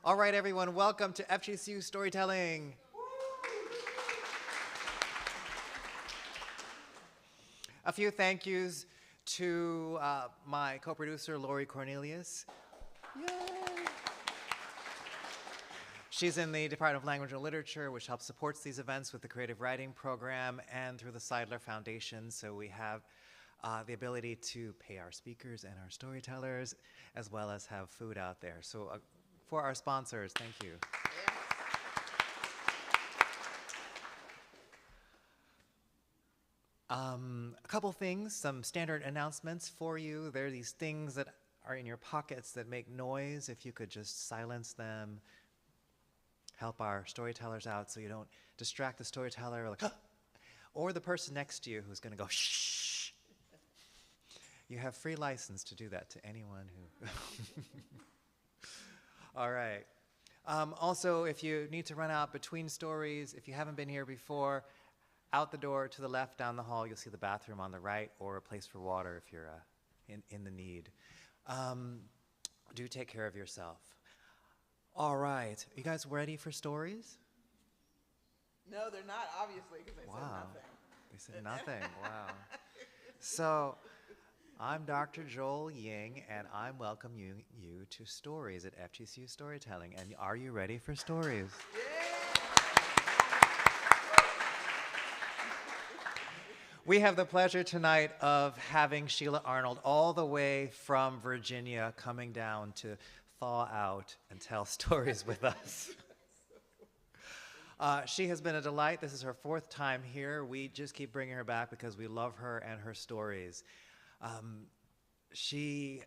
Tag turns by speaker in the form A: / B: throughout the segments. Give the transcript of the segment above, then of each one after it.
A: All right, everyone, welcome to FGCU Storytelling. A few thank yous to my co-producer, Lori Cornelius. Yay! She's in the Department of Language and Literature, which helps supports these events with the Creative Writing Program and through the Seidler Foundation. So we have the ability to pay our speakers and our storytellers, as well as have food out there. So for our sponsors, thank you. A couple things, some standard announcements for you. There are these things that are in your pockets that make noise. If you could just silence them, help our storytellers out so you don't distract the storyteller, like, or the person next to you who's going to go, shh. You have free license to do that to anyone who... All right. Also, if you need to run out between stories, if you haven't been here before, out the door to the left down the hall, you'll see the bathroom on the right, or a place for water if you're in the need. Do take care of yourself. All right. You guys ready for stories?
B: No, they're not, obviously, because they said nothing.
A: They said nothing. Wow. So, I'm Dr. Joel Ying, and I'm welcoming you to Stories at FGCU Storytelling. And are you ready for stories? We have the pleasure tonight of having Sheila Arnold all the way from Virginia coming down to thaw out and tell stories with us. She has been a delight. This is her 4th time here. We just keep bringing her back because we love her and her stories. She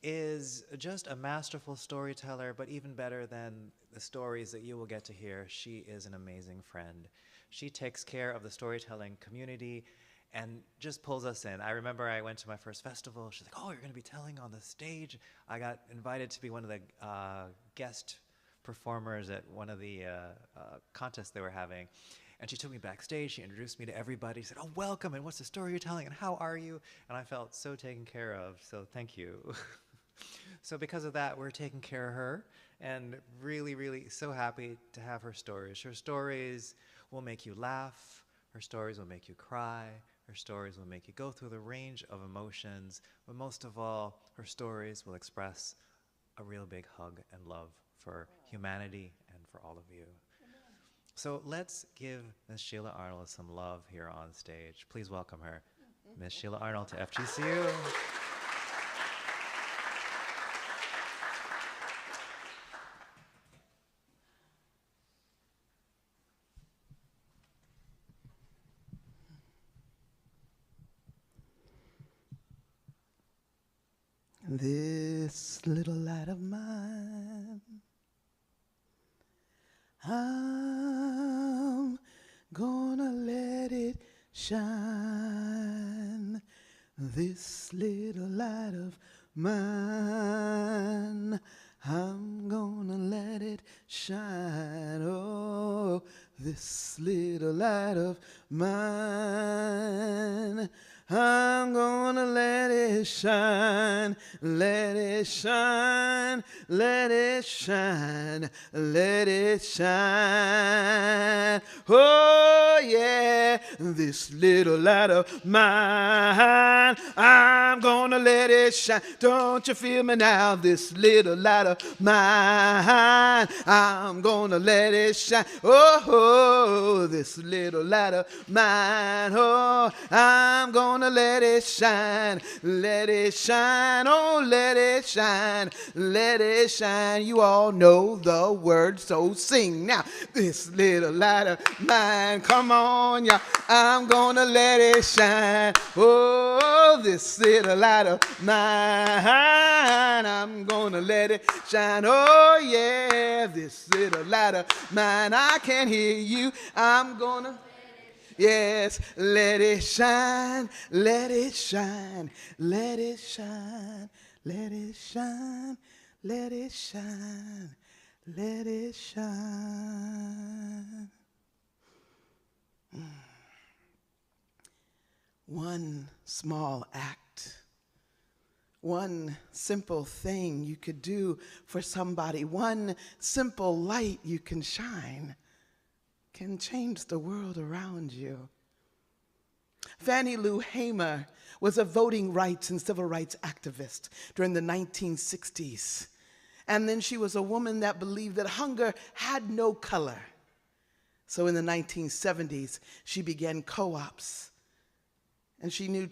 A: is just a masterful storyteller, but even better than the stories that you will get to hear, she is an amazing friend. She takes care of the storytelling community and just pulls us in. I remember I went to my first festival. She's like, oh, you're going to be telling on the stage. I got invited to be one of the guest performers at one of the contests they were having. And she took me backstage. She introduced me to everybody. She said, oh, welcome, and what's the story you're telling, and how are you? And I felt so taken care of, so thank you. So because of that, we're taking care of her, and really, really so happy to have her stories. Her stories will make you laugh. Her stories will make you cry. Her stories will make you go through the range of emotions. But most of all, her stories will express a real big hug and love for humanity and for all of you. So let's give Ms. Sheila Arnold some love here on stage. Please welcome her, Ms. Sheila Arnold, to FGCU.
B: This little light of mine, I'm gonna let it shine. This little light of mine, I'm gonna let it shine. Oh, this little light of mine, I'm gonna let it shine, let it shine, let it shine, let it shine. Oh yeah, this little light of mine, I'm gonna let it shine. Don't you feel me now? This little light of mine, I'm gonna let it shine. Oh, this little light of mine, oh, I'm gonna let it shine, let it shine, oh, let it shine, let it shine. You all know the words, so sing now. This little light of mine, come on, y'all. I'm gonna let it shine. Oh, this little light of mine, I'm gonna let it shine. Oh, yeah, this little light of mine, I can hear you. I'm gonna... Yes, let it shine, let it shine, let it shine, let it shine, let it shine, let it shine. One small act, One simple thing you could do for somebody, one simple light you can shine, can change the world around you. Fannie Lou Hamer was a voting rights and civil rights activist during the 1960s. And then she was a woman that believed that hunger had no color. So in the 1970s, she began co-ops. And she knew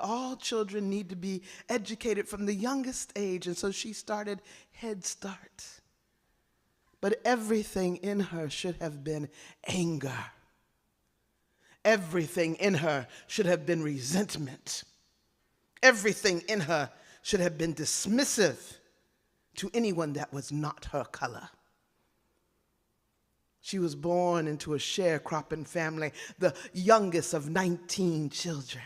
B: all children need to be educated from the youngest age. And so she started Head Start. But everything in her should have been anger. Everything in her should have been resentment. Everything in her should have been dismissive to anyone that was not her color. She was born into a sharecropping family, the youngest of 19 children.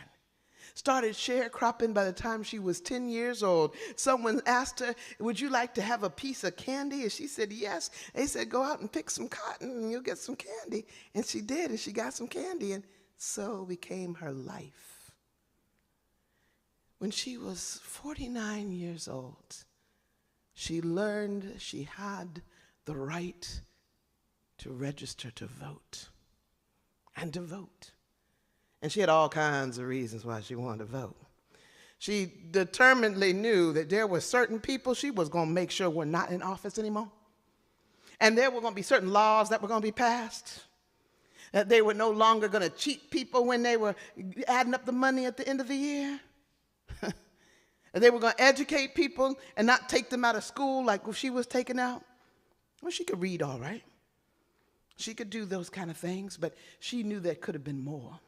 B: Started sharecropping by the time she was 10 years old. Someone asked her, would you like to have a piece of candy? And she said, yes. They said, go out and pick some cotton and you'll get some candy. And she did, and she got some candy, and so became her life. When she was 49 years old, she learned she had the right to register to vote and to vote. And she had all kinds of reasons why she wanted to vote. She determinedly knew that there were certain people she was going to make sure were not in office anymore. And there were going to be certain laws that were going to be passed. That they were no longer going to cheat people when they were adding up the money at the end of the year. And they were going to educate people and not take them out of school like she was taken out. Well, she could read all right. She could do those kind of things, but she knew there could have been more.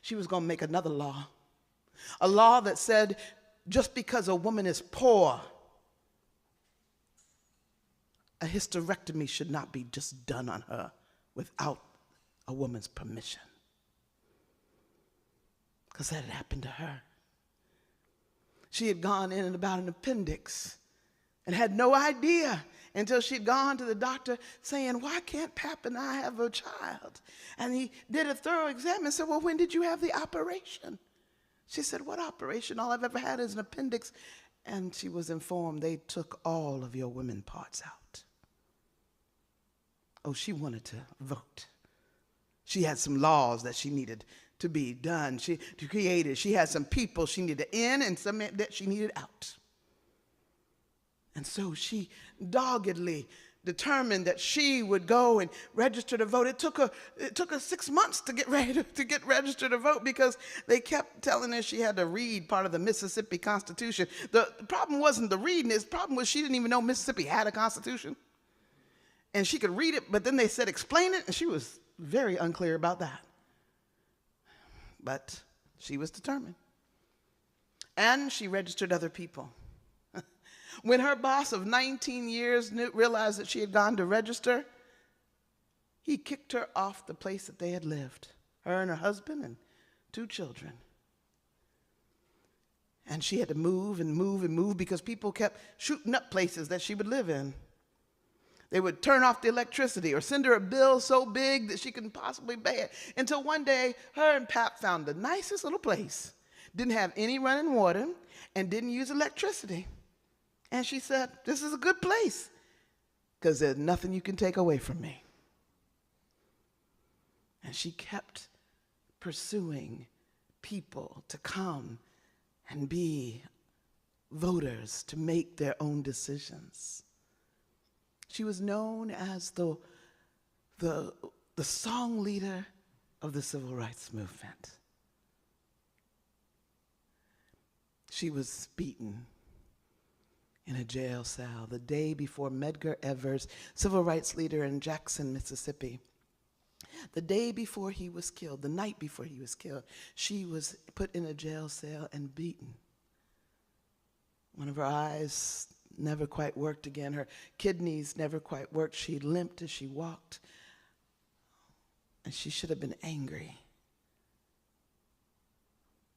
B: She was going to make another law, a law that said just because a woman is poor, a hysterectomy should not be just done on her without a woman's permission. Because that had happened to her. She had gone in and about an appendix and had no idea until she'd gone to the doctor saying, why can't Pap and I have a child? And he did a thorough exam and said, well, when did you have the operation? She said, what operation? All I've ever had is an appendix. And she was informed they took all of your women parts out. Oh, she wanted to vote. She had some laws that she needed to be done. She created. She had some people she needed in and some that she needed out. And so she doggedly determined that she would go and register to vote. It took her 6 months to get ready to get registered to vote because they kept telling her she had to read part of the Mississippi Constitution. The problem wasn't the reading. The problem was she didn't even know Mississippi had a constitution. And she could read it, but then they said, explain it, and she was very unclear about that. But she was determined. And she registered other people. When her boss of 19 years realized that she had gone to register, he kicked her off the place that they had lived, her and her husband and 2 children. And she had to move and move and move because people kept shooting up places that she would live in. They would turn off the electricity or send her a bill so big that she couldn't possibly pay it. Until one day, her and Pap found the nicest little place. Didn't have any running water and didn't use electricity. And she said, this is a good place because there's nothing you can take away from me. And she kept pursuing people to come and be voters, to make their own decisions. She was known as the song leader of the civil rights movement. She was beaten in a jail cell the day before Medgar Evers, civil rights leader in Jackson, Mississippi. The day before he was killed, the night before he was killed, she was put in a jail cell and beaten. One of her eyes never quite worked again. Her kidneys never quite worked. She limped as she walked. And she should have been angry.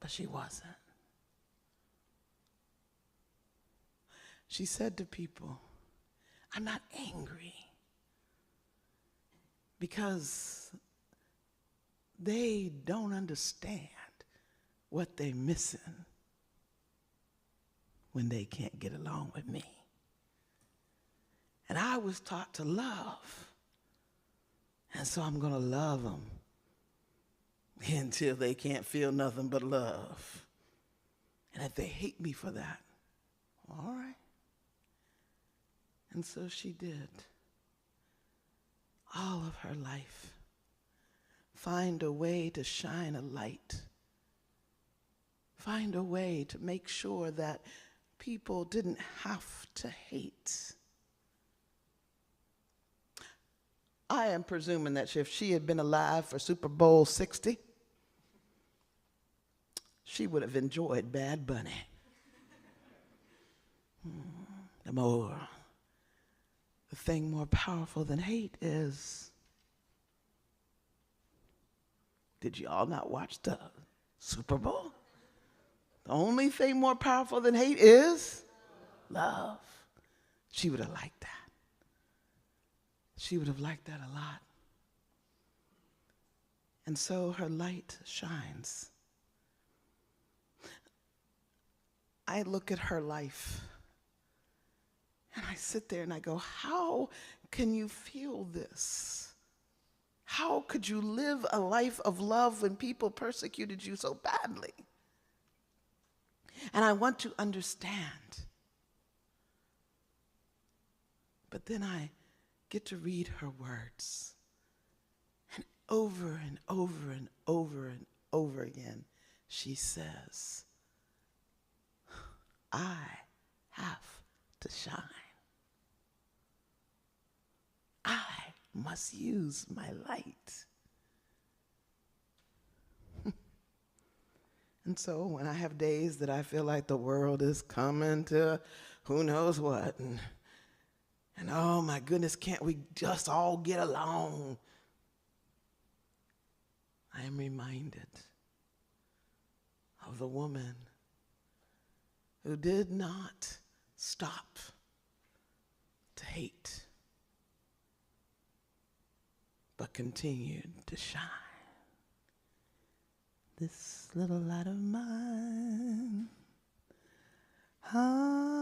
B: But she wasn't. She said to people, I'm not angry because they don't understand what they're missing. when they can't get along with me. And I was taught to love. And so I'm going to love them until they can't feel nothing but love. And if they hate me for that, all right. And so she did. All of her life. Find a way to shine a light. Find a way to make sure that people didn't have to hate. I am presuming that if she had been alive for Super Bowl 60, she would have enjoyed Bad Bunny. The thing more powerful than hate is, did you all not watch the Super Bowl? The only thing more powerful than hate is love. She would have liked that. She would have liked that a lot. And so her light shines. I look at her life and I sit there and I go, how can you feel this? How could you live a life of love when people persecuted you so badly? And I want to understand. But then I get to read her words. And over and over and over and over again, she says, I have to shine. I must use my light. And so when I have days that I feel like the world is coming to who knows what, and oh my goodness, can't we just all get along? I am reminded of the woman who did not stop to hate, but continued to shine. This little light of mine, I'm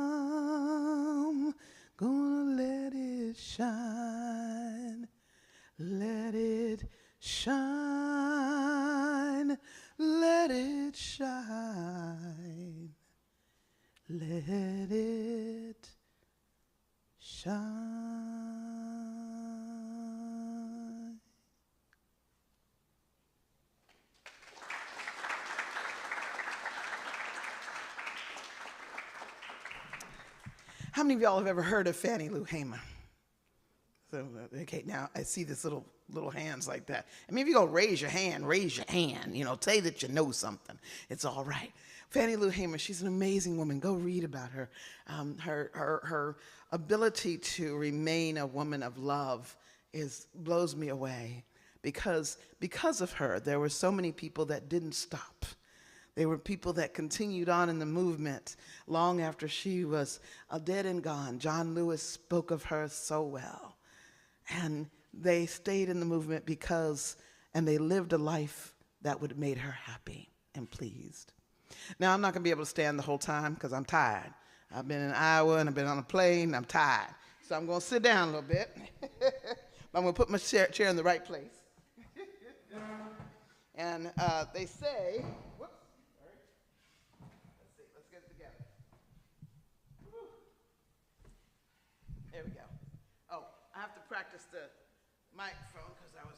B: gonna let it shine, let it shine, let it shine, let it shine. How many of y'all have ever heard of Fannie Lou Hamer? So, okay, now I see this little hands like that. I mean, if you're going to raise your hand, you know, say that you know something. It's all right. Fannie Lou Hamer, she's an amazing woman. Go read about her. Her ability to remain a woman of love blows me away because of her, there were so many people that didn't stop. There were people that continued on in the movement long after she was dead and gone. John Lewis spoke of her so well. And they stayed in the movement and they lived a life that would have made her happy and pleased. Now, I'm not going to be able to stand the whole time because I'm tired. I've been in Iowa and I've been on a plane and I'm tired. So I'm going to sit down a little bit. I'm going to put my chair in the right place. And they say, whoops. There we go. Oh, I have to practice the microphone because I was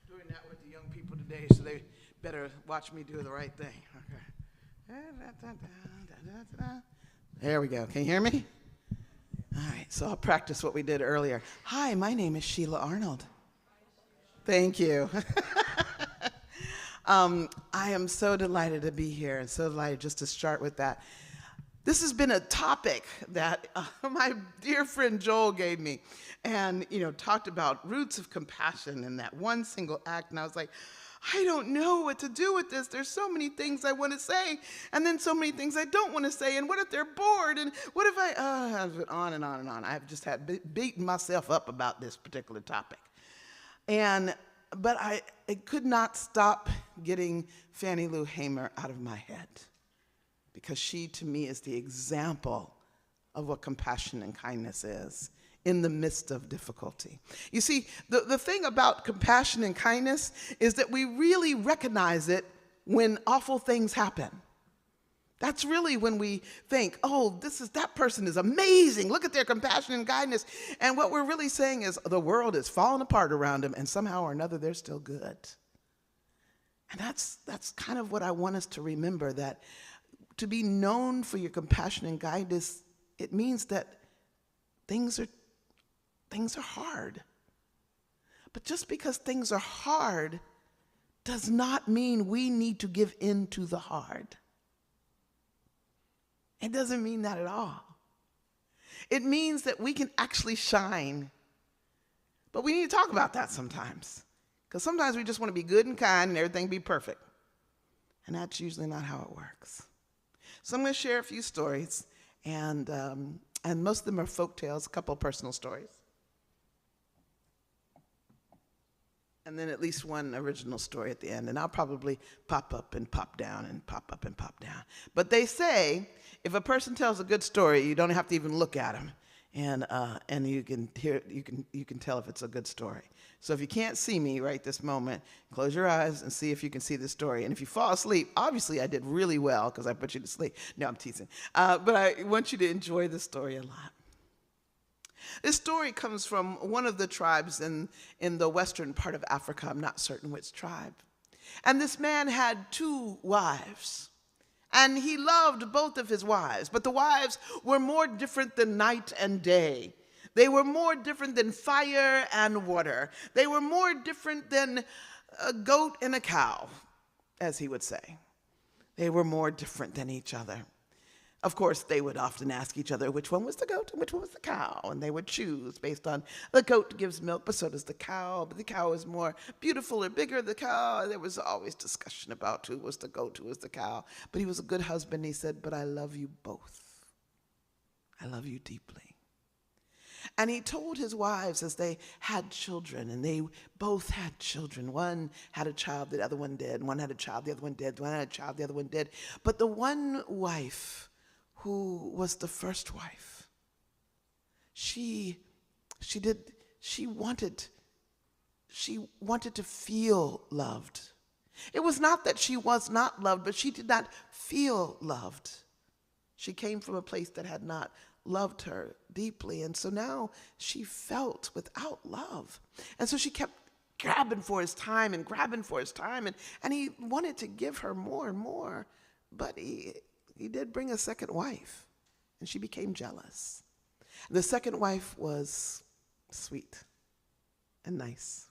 B: doing that with the young people today, so they better watch me do the right thing. Okay. There we go. Can you hear me? All right, so I'll practice what we did earlier. Hi, my name is Sheila Arnold. Thank you. I am so delighted to be here and so delighted just to start with that. This has been a topic that my dear friend Joel gave me and, talked about roots of compassion in that one single act. And I was like, I don't know what to do with this. There's so many things I want to say and then so many things I don't want to say. And what if they're bored? And what if I've been on and on and on. I've just had beaten myself up about this particular topic. But I could not stop getting Fannie Lou Hamer out of my head. because she, to me, is the example of what compassion and kindness is in the midst of difficulty. You see, the thing about compassion and kindness is that we really recognize it when awful things happen. That's really when we think, oh, that person is amazing. Look at their compassion and kindness. And what we're really saying is the world is falling apart around them, and somehow or another they're still good. And that's kind of what I want us to remember, that to be known for your compassion and kindness, it means that things are hard. But just because things are hard does not mean we need to give in to the hard. It doesn't mean that at all. It means that we can actually shine. But we need to talk about that sometimes. Because sometimes we just want to be good and kind and everything be perfect. And that's usually not how it works. So I'm going to share a few stories. And most of them are folk tales, a couple of personal stories. And then at least one original story at the end. And I'll probably pop up and pop down and pop up and pop down. But they say, if a person tells a good story, you don't have to even look at them. And you can tell if it's a good story. So if you can't see me right this moment, close your eyes and see if you can see the story. And if you fall asleep, obviously I did really well because I put you to sleep. No, I'm teasing. But I want you to enjoy the story a lot. This story comes from one of the tribes in the western part of Africa. I'm not certain which tribe. And this man had 2 wives. And he loved both of his wives. But the wives were more different than night and day. They were more different than fire and water. They were more different than a goat and a cow, as he would say. They were more different than each other. Of course, they would often ask each other which one was the goat and which one was the cow, and they would choose based on the goat gives milk, but so does the cow. But the cow is more beautiful or bigger. The cow, there was always discussion about who was the goat, who was the cow. But he was a good husband. He said, but I love you both. I love you deeply. And he told his wives as they had children, and they both had children. One had a child, the other one did. One had a child, the other one did. One had a child, the other one did. But the one wife who was the first wife, she wanted to feel loved. It was not that she was not loved, but she did not feel loved. She came from a place that had not loved her deeply, and so now she felt without love. And so she kept grabbing for his time, and he wanted to give her more and more, but he did bring a second wife, and she became jealous. The second wife was sweet and nice.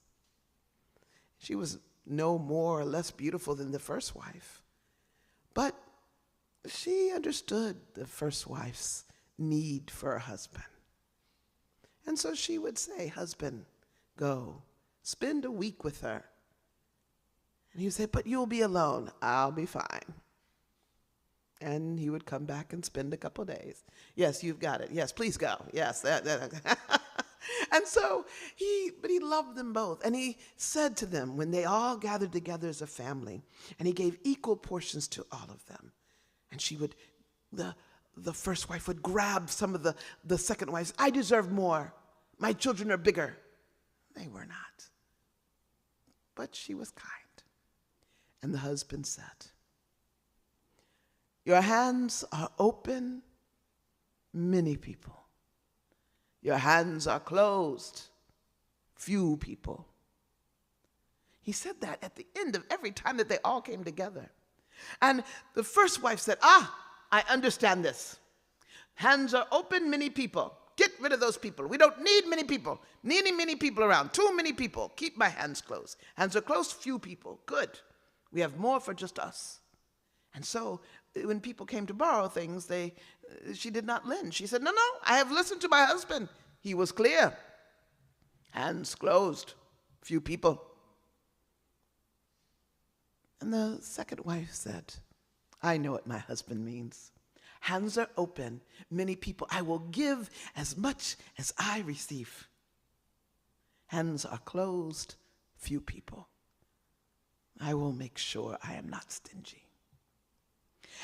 B: She was no more or less beautiful than the first wife, but she understood the first wife's need for a husband. And so she would say, husband, go, spend a week with her. And he would say, but you'll be alone. I'll be fine. And he would come back and spend a couple days. Yes, you've got it. Yes, please go. Yes. And so he loved them both. And he said to them, when they all gathered together as a family, and he gave equal portions to all of them. And she would, the first wife would grab some of the second wives. I deserve more. My children are bigger. They were not. But she was kind. And the husband said, your hands are open, many people. Your hands are closed, few people. He said that at the end of every time that they all came together. And the first wife said, I understand this. Hands are open, many people. Get rid of those people. We don't need many people. Needing many people around. Too many people. Keep my hands closed. Hands are closed, few people. Good. We have more for just us. And so when people came to borrow things, she did not lend. She said, no, I have listened to my husband. He was clear. Hands closed, few people. And the second wife said, I know what my husband means. Hands are open, many people. I will give as much as I receive. Hands are closed, few people. I will make sure I am not stingy.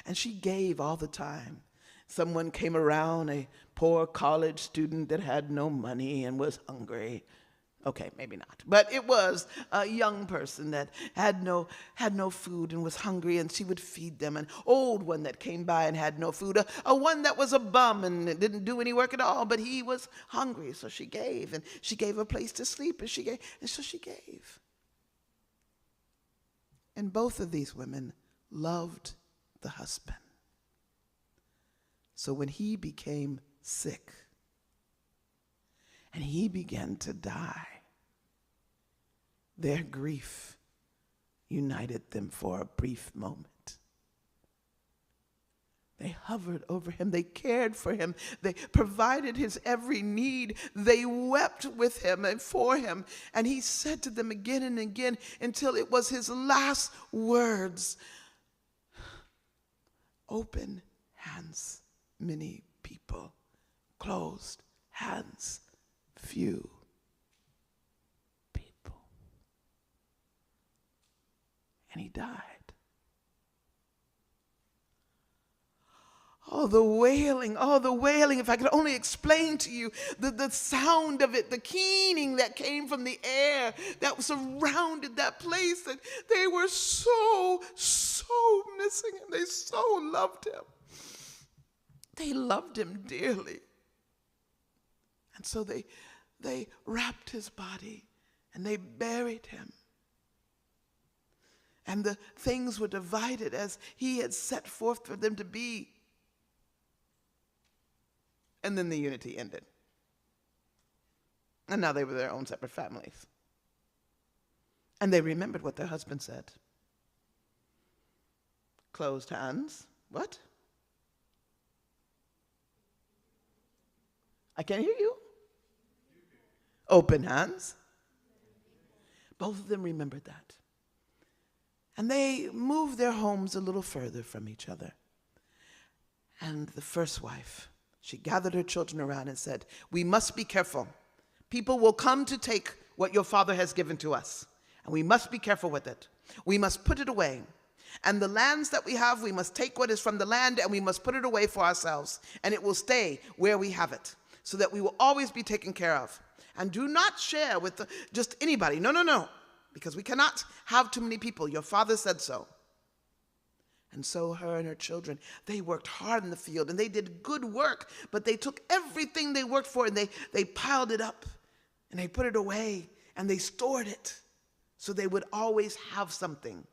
B: And she gave all the time. Someone came around, a poor college student that had no money and was hungry. Okay, maybe not. But it was a young person that had no food and was hungry, and she would feed them. An old one that came by and had no food. A one that was a bum and didn't do any work at all, but he was hungry. So she gave, and she gave a place to sleep, and so she gave. And both of these women loved the husband. So when he became sick and he began to die, their grief united them for a brief moment. They hovered over him. They cared for him. They provided his every need. They wept with him and for him. And he said to them again and again until it was his last words, "Open hands, many people. Closed hands, few people." And he died. Oh, the wailing, if I could only explain to you the sound of it, the keening that came from the air that surrounded that place. And they were so missing him. They so loved him. They loved him dearly. And so they wrapped his body and they buried him. And the things were divided as he had set forth for them to be. And then the unity ended. And now they were their own separate families. And they remembered what their husband said. Closed hands. What? I can't hear you. Open hands. Both of them remembered that. And they moved their homes a little further from each other. And the first wife, she gathered her children around and said, "We must be careful. People will come to take what your father has given to us, and we must be careful with it. We must put it away. And the lands that we have, we must take what is from the land and we must put it away for ourselves, and it will stay where we have it, so that we will always be taken care of. And do not share with just anybody. No, because we cannot have too many people. Your father said so." And so her and her children, they worked hard in the field and they did good work, but they took everything they worked for and they piled it up and they put it away and they stored it so they would always have something.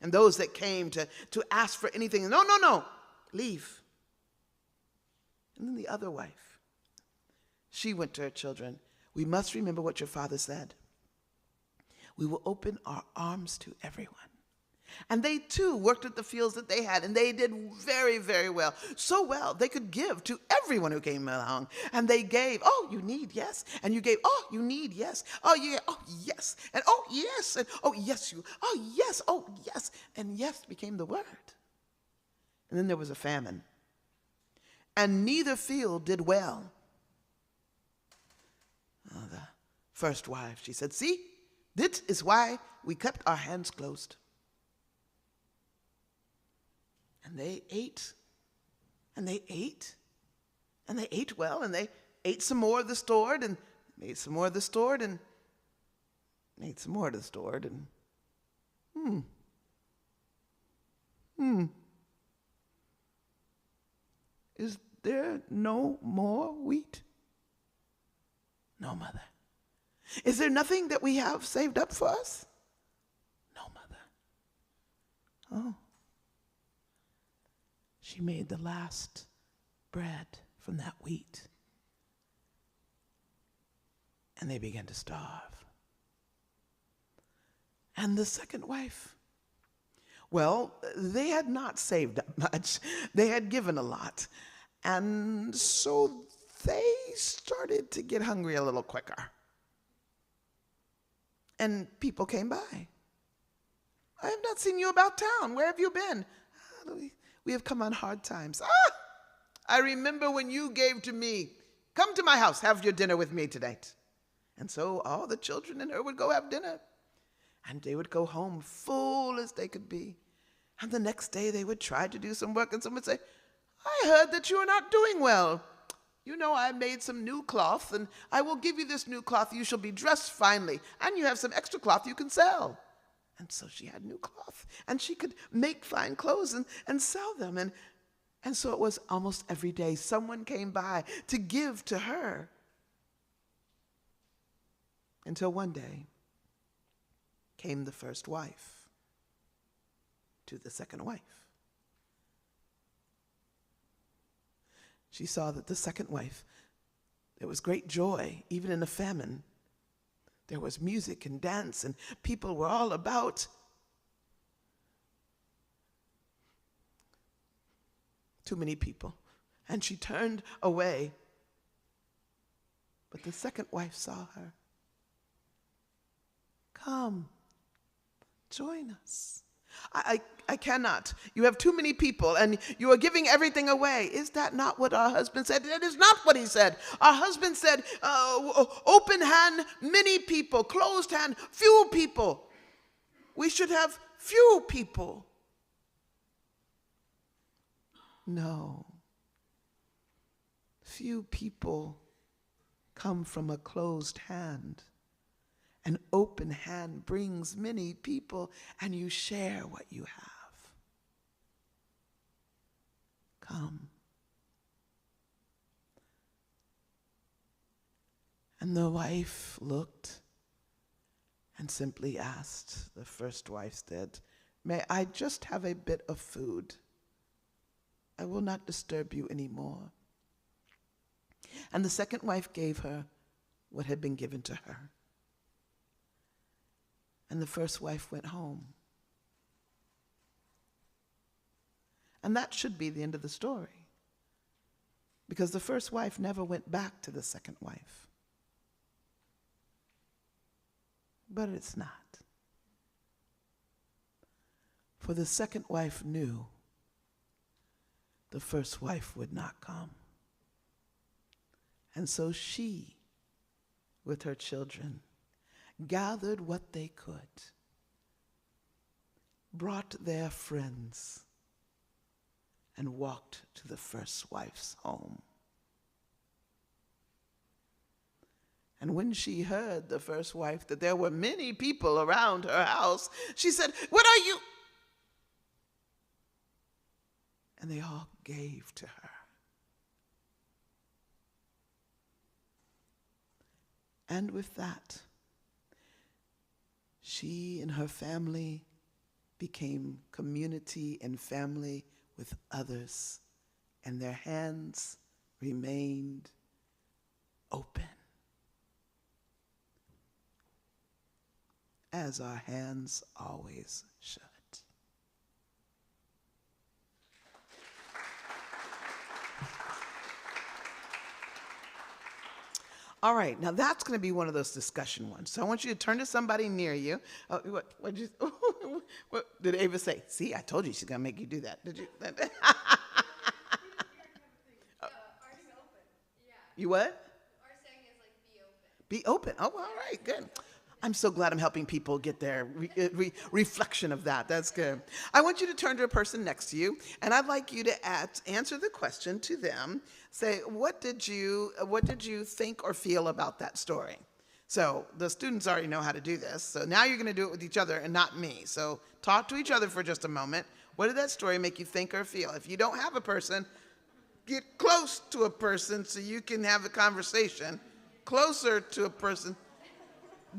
B: And those that came to ask for anything, no, leave. And then the other wife, she went to her children, "We must remember what your father said. We will open our arms to everyone." And they too worked at the fields that they had, and they did very, very well. So well, they could give to everyone who came along. And they gave, "Oh, you need, yes." And you gave, "Oh, you need, yes." "Oh, yeah, oh, yes." And "Oh, yes." And "Oh, yes, you." "Oh, yes, oh, yes." And yes became the word. And then there was a famine. And neither field did well. Oh, the first wife, she said, "See, this is why we kept our hands closed." And they ate, and they ate, and they ate well, and they ate some more of the stored, and ate some more of the stored, and ate some more of the stored, and Is there no more wheat? No, mother. Is there nothing that we have saved up for us? No, mother. Oh. She made the last bread from that wheat. And they began to starve. And the second wife, well, they had not saved up much. They had given a lot. And so they started to get hungry a little quicker. And people came by. "I have not seen you about town. Where have you been?" We have come on hard times." "I remember when you gave to me. Come to my house, have your dinner with me tonight." And so all the children and her would go have dinner. And they would go home full as they could be. And the next day they would try to do some work, and someone would say, I heard that you are not doing well. You know, I made some new cloth, and I will give you this new cloth. You shall be dressed finely, and you have some extra cloth you can sell. And so she had new cloth, and she could make fine clothes and sell them. And so it was almost every day someone came by to give to her. Until one day came the first wife to the second wife. She saw that the second wife, there was great joy, even in a famine. There was music and dance, and people were all about. Too many people. And she turned away. But the second wife saw her. Come, join us. I cannot. You have too many people, and you are giving everything away. Is that not what our husband said? That is not what he said. Our husband said, open hand, many people. Closed hand, few people. We should have few people. No. Few people come from a closed hand. An open hand brings many people, and you share what you have. Come. And the wife looked and simply asked, the first wife said, may I just have a bit of food? I will not disturb you anymore. And the second wife gave her what had been given to her. And the first wife went home. And that should be the end of the story, because the first wife never went back to the second wife. But it's not. For the second wife knew the first wife would not come. And so she, with her children, gathered what they could, brought their friends, and walked to the first wife's home. And when she heard, the first wife, that there were many people around her house, she said, what are you? And they all gave to her. And with that, she and her family became community and family with others, and their hands remained open, as our hands always should. All right, now that's going to be one of those discussion ones. So I want you to turn to somebody near you. What did Ava say? See, I told you she's going to make you do that. Did you? You what?
C: Our saying is like, be open.
B: Be open. Oh, all right, good. I'm so glad I'm helping people get their reflection of that. That's good. I want you to turn to a person next to you, and I'd like you to answer the question to them. Say, what did you think or feel about that story? So the students already know how to do this. So now you're going to do it with each other and not me. So talk to each other for just a moment. What did that story make you think or feel? If you don't have a person, get close to a person so you can have a conversation. Closer to a person.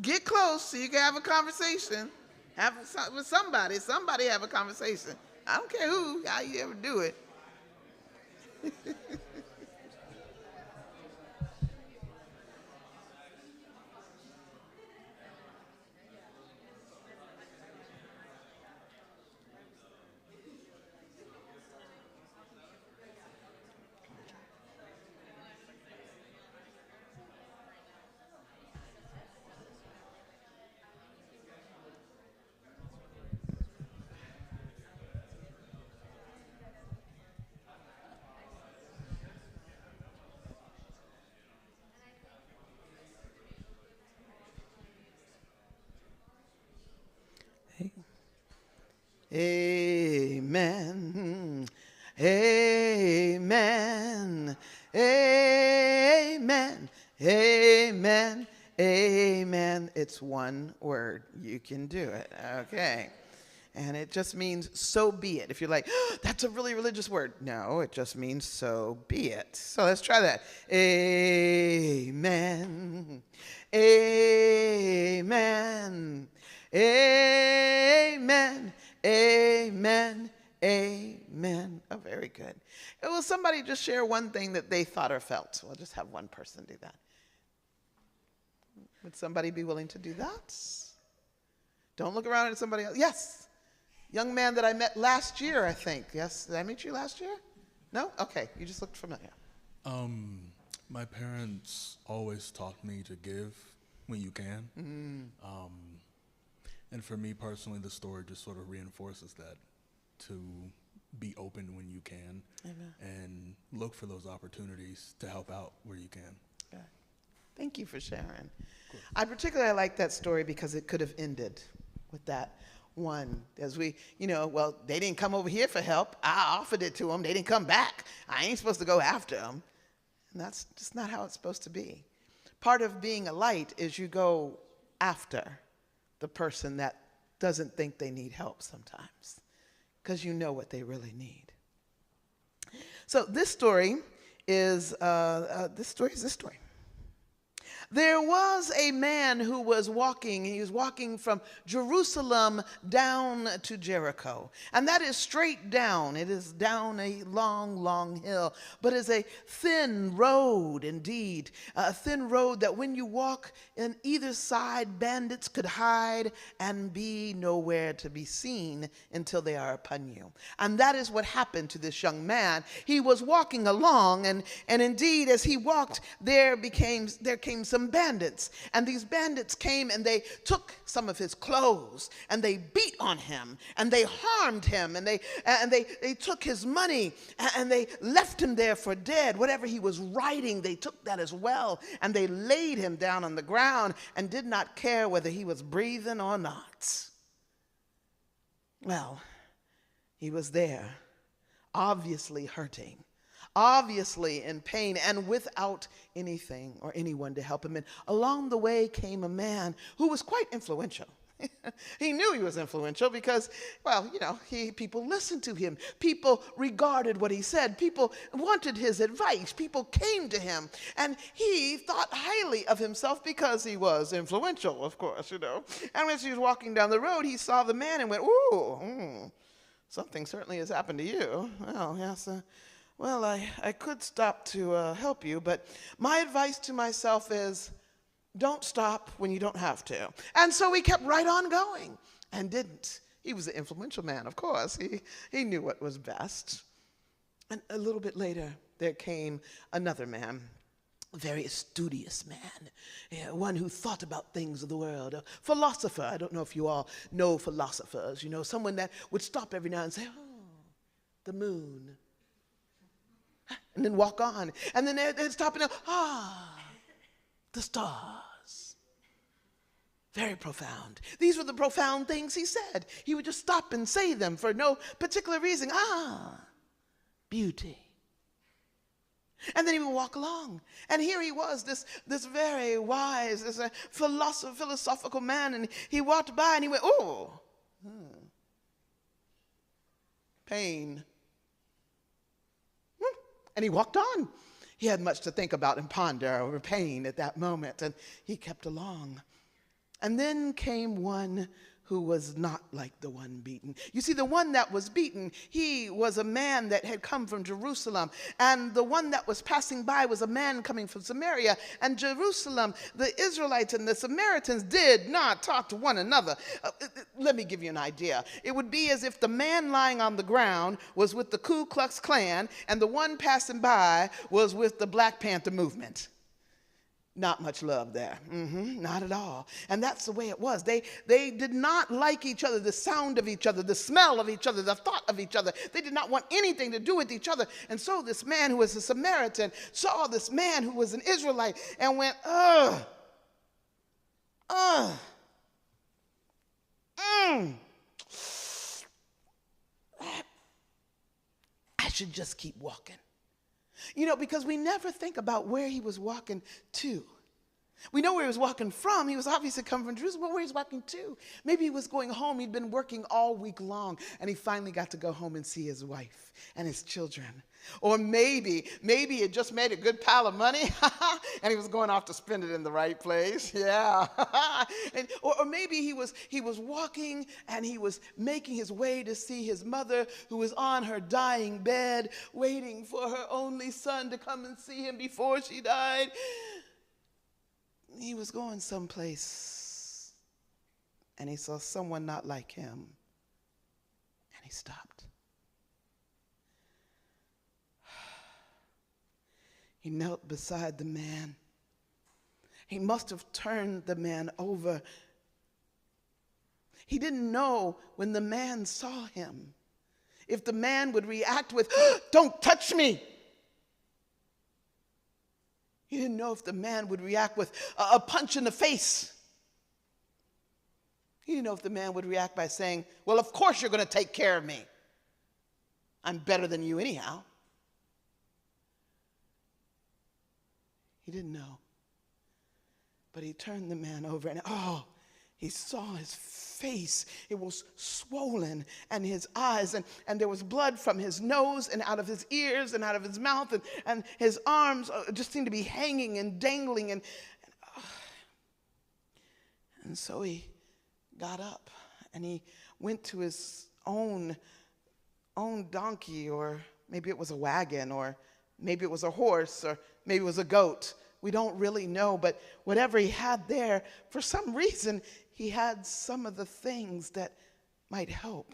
B: Get close so you can have a conversation. Have with somebody. Somebody have a conversation. I don't care who, how you ever do it. Amen. Amen. Amen. Amen. Amen. It's one word. You can do it. Okay. And it just means so be it. If you're like, oh, that's a really religious word. No, it just means so be it. So let's try that. Amen. Amen. Amen. Amen. Amen. Oh, very good. Will somebody just share one thing that they thought or felt? We'll just have one person do that. Would somebody be willing to do that? Don't look around at somebody else. Yes. Young man that I met last year, I think. Yes, did I meet you last year? No? Okay, you just looked familiar.
D: My parents always taught me to give when you can. And for me personally, the story just sort of reinforces that, to be open when you can.
B: Amen.
D: And look for those opportunities to help out where you can.
B: Okay. Thank you for sharing. I particularly like that story because it could have ended with that one. As we, well, they didn't come over here for help. I offered it to them. They didn't come back. I ain't supposed to go after them. And that's just not how it's supposed to be. Part of being a light is you go after the person that doesn't think they need help sometimes, because you know what they really need. So this story is this story. There was a man who was walking. He was walking from Jerusalem down to Jericho. And that is straight down. It is down a long, long hill. But it's a thin road indeed. A thin road that when you walk in either side, bandits could hide and be nowhere to be seen until they are upon you. And that is what happened to this young man. He was walking along, and indeed as he walked, there came some bandits, and these bandits came and they took some of his clothes and they beat on him and they harmed him and they took his money and they left him there for dead. Whatever he was writing, they took that as well, and they laid him down on the ground and did not care whether he was breathing or not. Well, he was there, obviously hurting, obviously in pain, and without anything or anyone to help him. And along the way came a man who was quite influential. He knew he was influential because, well, people listened to him. People regarded what he said. People wanted his advice. People came to him. And he thought highly of himself because he was influential, of course, And as he was walking down the road, he saw the man and went, ooh, something certainly has happened to you. Well, yes, well, I could stop to help you, but my advice to myself is don't stop when you don't have to. And so he kept right on going and didn't. He was an influential man, of course. He knew what was best. And a little bit later, there came another man, a very studious man, one who thought about things of the world, a philosopher. I don't know if you all know philosophers, someone that would stop every now and say, oh, the moon. And then walk on. And then they'd stop and the stars. Very profound. These were the profound things he said. He would just stop and say them for no particular reason. Beauty. And then he would walk along. And here he was, this very wise, this philosophical man. And he walked by and he went, pain. And he walked on. He had much to think about and ponder over pain at that moment, and he kept along. And then came one who was not like the one beaten. You see, the one that was beaten, he was a man that had come from Jerusalem, and the one that was passing by was a man coming from Samaria. And Jerusalem, the Israelites and the Samaritans did not talk to one another. Let me give you an idea. It would be as if the man lying on the ground was with the Ku Klux Klan, and the one passing by was with the Black Panther movement. Not much love there. Not at all. And that's the way it was. They did not like each other, the sound of each other, the smell of each other, the thought of each other. They did not want anything to do with each other. And so this man who was a Samaritan saw this man who was an Israelite and went, should just keep walking. You know, because we never think about where he was walking to. We know where he was walking from. He was obviously coming from Jerusalem, but where he's walking to. Maybe he was going home. He'd been working all week long, and he finally got to go home and see his wife and his children. Or maybe he had just made a good pile of money, and he was going off to spend it in the right place. Yeah. or maybe he was walking, and he was making his way to see his mother, who was on her dying bed, waiting for her only son to come and see him before she died. He was going someplace, and he saw someone not like him, and he stopped. He knelt beside the man. He must have turned the man over. He didn't know when the man saw him if the man would react with, "Don't touch me." He didn't know if the man would react with a punch in the face. He didn't know if the man would react by saying, "Well, of course you're going to take care of me. I'm better than you anyhow." He didn't know. But he turned the man over, and he saw his face. It was swollen, and his eyes, and there was blood from his nose and out of his ears and out of his mouth, and his arms just seemed to be hanging and dangling. And so he got up, and he went to his own donkey, or maybe it was a wagon, or maybe it was a horse, or maybe it was a goat. We don't really know, but whatever he had there, for some reason, he had some of the things that might help.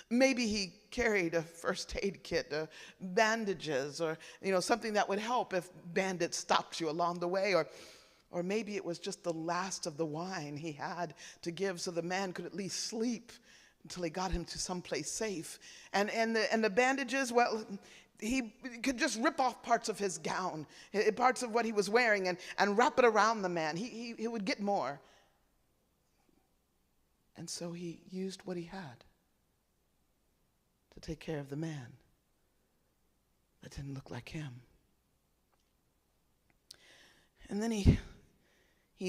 B: Maybe he carried a first aid kit, bandages, or something that would help if bandits stopped you along the way, or maybe it was just the last of the wine he had to give so the man could at least sleep until he got him to someplace safe. And the bandages, well, he could just rip off parts of his gown, parts of what he was wearing, and wrap it around the man. He would get more. And so he used what he had to take care of the man that didn't look like him. And then he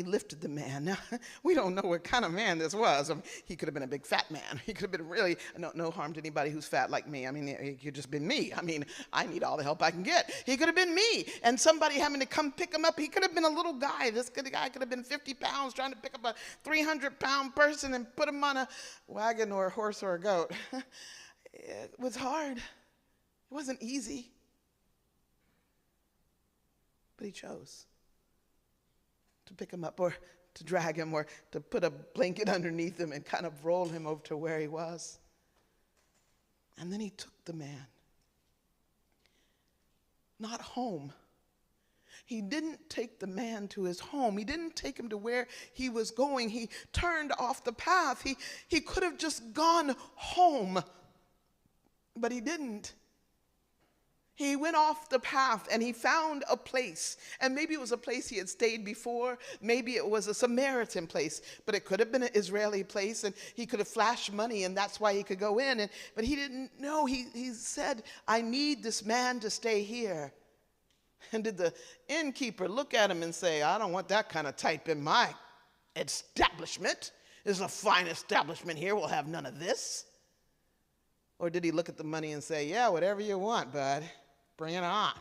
B: lifted the man. Now, we don't know what kind of man this was. He could have been a big fat man. He could have been really, no harm to anybody who's fat like me. I mean, he could have just been me. I mean, I need all the help I can get. He could have been me, and somebody having to come pick him up. He could have been a little guy. This guy could have been 50 pounds trying to pick up a 300-pound person and put him on a wagon or a horse or a goat. It was hard. It wasn't easy. But he chose to pick him up, or to drag him, or to put a blanket underneath him and kind of roll him over to where he was. And then he took the man. Not home. He didn't take the man to his home. He didn't take him to where he was going. He turned off the path. He could have just gone home, but he didn't. He went off the path, and he found a place. And maybe it was a place he had stayed before. Maybe it was a Samaritan place. But it could have been an Israeli place, and he could have flashed money, and that's why he could go in. But he didn't know. He said, "I need this man to stay here." And did the innkeeper look at him and say, "I don't want that kind of type in my establishment. This is a fine establishment here. We'll have none of this." Or did he look at the money and say, "Yeah, whatever you want, bud. Bring it on."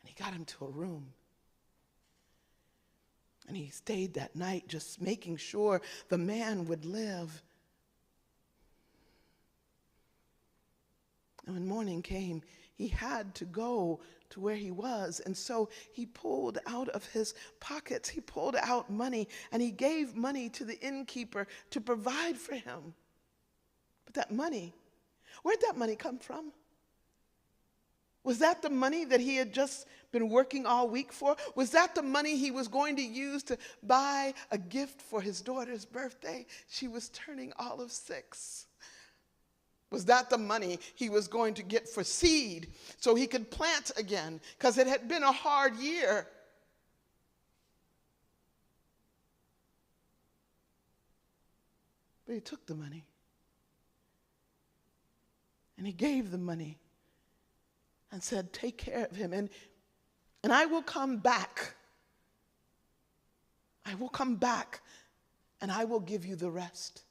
B: And he got him to a room. And he stayed that night just making sure the man would live. And when morning came, he had to go to where he was. And so he pulled out of his pockets, he pulled out money, and he gave money to the innkeeper to provide for him. But that money, where'd that money come from? Was that the money that he had just been working all week for? Was that the money he was going to use to buy a gift for his daughter's birthday? She was turning all of 6. Was that the money he was going to get for seed so he could plant again? Because it had been a hard year. But he took the money. And he gave the money and said, take care of him, and I will come back. I will come back, and I will give you the rest.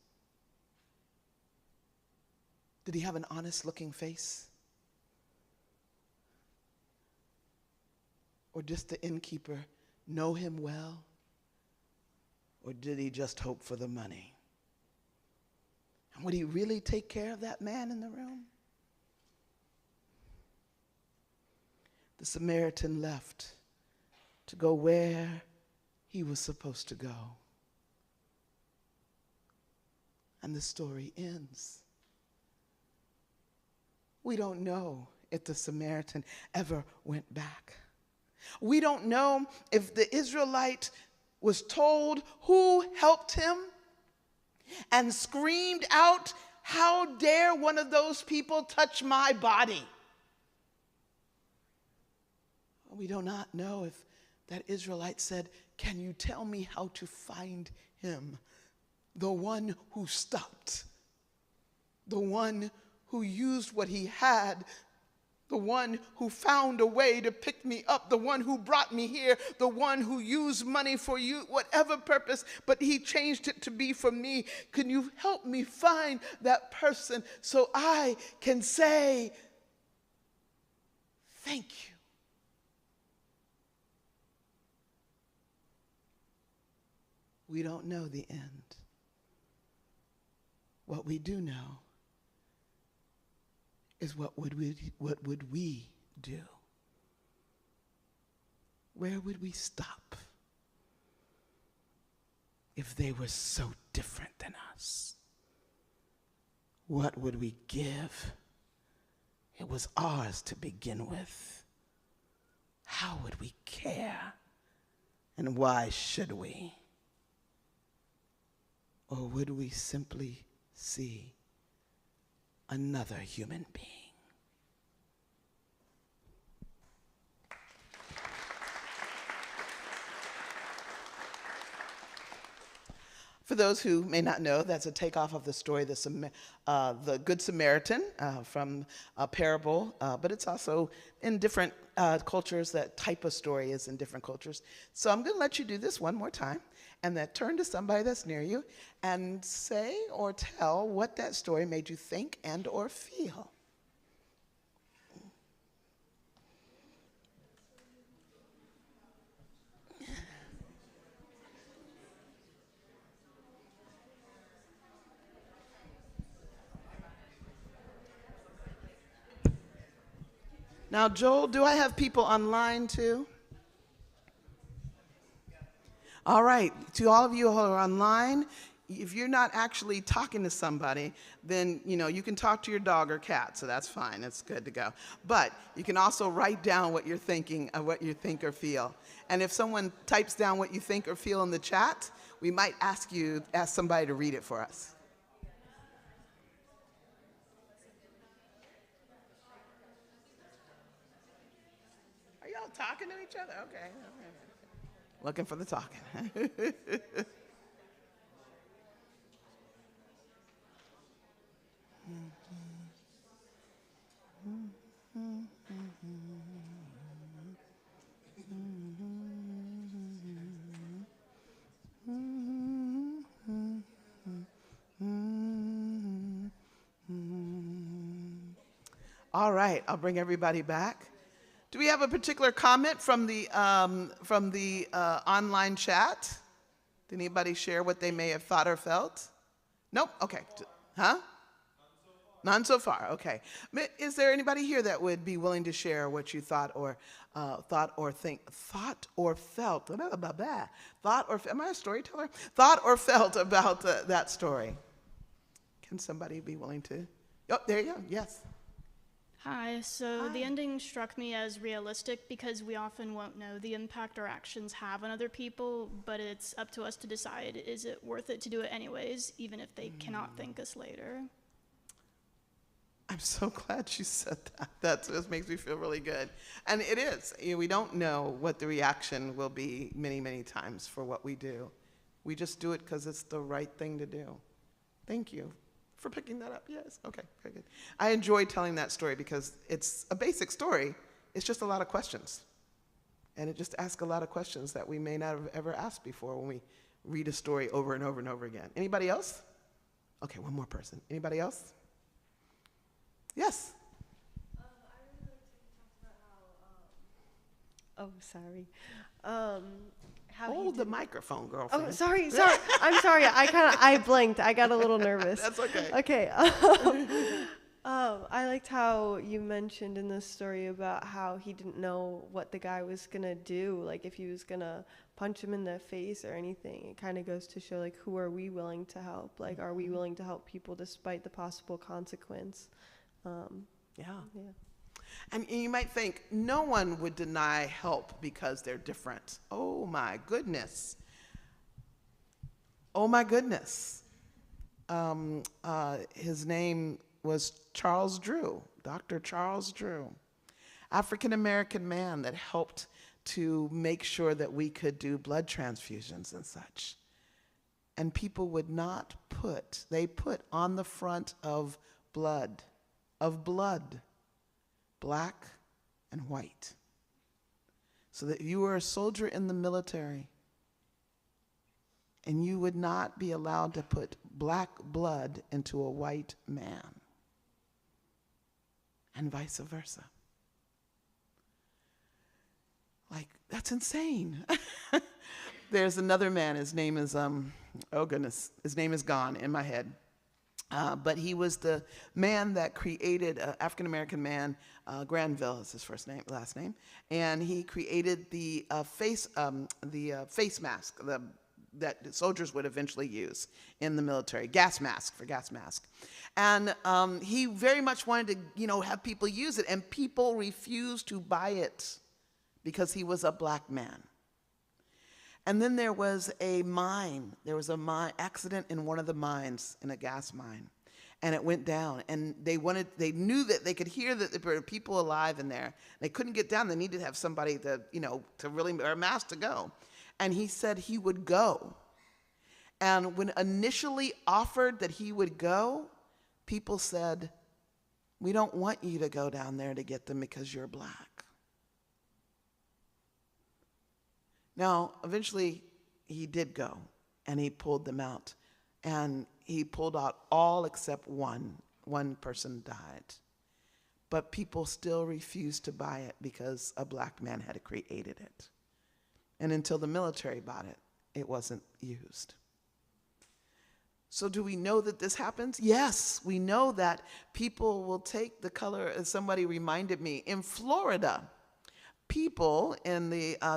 B: Did he have an honest-looking face? Or just the innkeeper know him well? Or did he just hope for the money? And would he really take care of that man in the room? The Samaritan left to go where he was supposed to go. And the story ends. We don't know if the Samaritan ever went back. We don't know if the Israelite was told who helped him and screamed out, "How dare one of those people touch my body?" We do not know if that Israelite said, "Can you tell me how to find him?" The one who stopped, the one who used what he had, the one who found a way to pick me up, the one who brought me here, the one who used money for you, whatever purpose, but he changed it to be for me. Can you help me find that person so I can say, thank you? We don't know the end. What we do know is what would we do? Where would we stop if they were so different than us? What would we give? It was ours to begin with. How would we care? And why should we? Or would we simply see another human being? For those who may not know, that's a takeoff of the story, the Good Samaritan from a parable, but it's also in different cultures. That type of story is in different cultures. So I'm going to let you do this one more time, and then turn to somebody that's near you and say or tell what that story made you think and or feel. Now, Joel, do I have people online too? All right, to all of you who are online, if you're not actually talking to somebody, then you can talk to your dog or cat, so that's fine, it's good to go. But you can also write down what you're thinking, what you think or feel. And if someone types down what you think or feel in the chat, we might ask somebody to read it for us. Are y'all talking to each other? Okay. Looking for the talking. All right, I'll bring everybody back. Do we have a particular comment from the online chat? Did anybody share what they may have thought or felt? Nope. Okay. Huh? None so far. Okay. Is there anybody here that would be willing to share what you thought or felt? Am I a storyteller? Thought or felt about that story? Can somebody be willing to? Oh, there you go. Yes.
E: Hi, so the ending struck me as realistic because we often won't know the impact our actions have on other people, but it's up to us to decide, is it worth it to do it anyways, even if they cannot thank us later?
B: I'm so glad you said that. That just makes me feel really good. And it is. We don't know what the reaction will be many, many times for what we do. We just do it because it's the right thing to do. Thank you for picking that up. Yes, okay, very good. I enjoy telling that story because it's a basic story. It's just a lot of questions. And it just asks a lot of questions that we may not have ever asked before when we read a story over and over and over again. Anybody else? Okay, one more person. Anybody else? Yes?
C: I really liked how you talked about how, sorry. How he
B: Hold the
C: did-
B: microphone, girlfriend.
C: Oh, sorry. I'm sorry. I blinked. I got a little nervous.
B: That's okay.
C: Okay. I liked how you mentioned in this story about how he didn't know what the guy was gonna do, like if he was gonna punch him in the face or anything. It kind of goes to show, like, who are we willing to help? Like, are we willing to help people despite the possible consequence?
B: Yeah.
C: Yeah.
B: And you might think no one would deny help because they're different. Oh my goodness. Oh my goodness. His name was Charles Drew, Dr. Charles Drew, African-American man that helped to make sure that we could do blood transfusions and such. And people would not they put on the front of blood, black and white. So that you were a soldier in the military and you would not be allowed to put black blood into a white man, and vice versa. Like, that's insane. There's another man, his name is, oh goodness, his name is gone in my head. But he was the man that created, African-American man, Granville is his last name, and he created the face mask that soldiers would eventually use in the military, gas mask. And he very much wanted to, have people use it, and people refused to buy it because he was a black man. And then there was a accident in one of the mines, in a gas mine, and it went down. And they knew that they could hear that there were people alive in there. They couldn't get down. They needed to have somebody to really, or a mask to go. And he said he would go. And when initially offered that he would go, people said, "We don't want you to go down there to get them because you're black." Now, eventually, he did go, and he pulled them out. And he pulled out all except one. One person died. But people still refused to buy it because a black man had created it. And until the military bought it, it wasn't used. So do we know that this happens? Yes, we know that people will take the color, as somebody reminded me, in Florida, people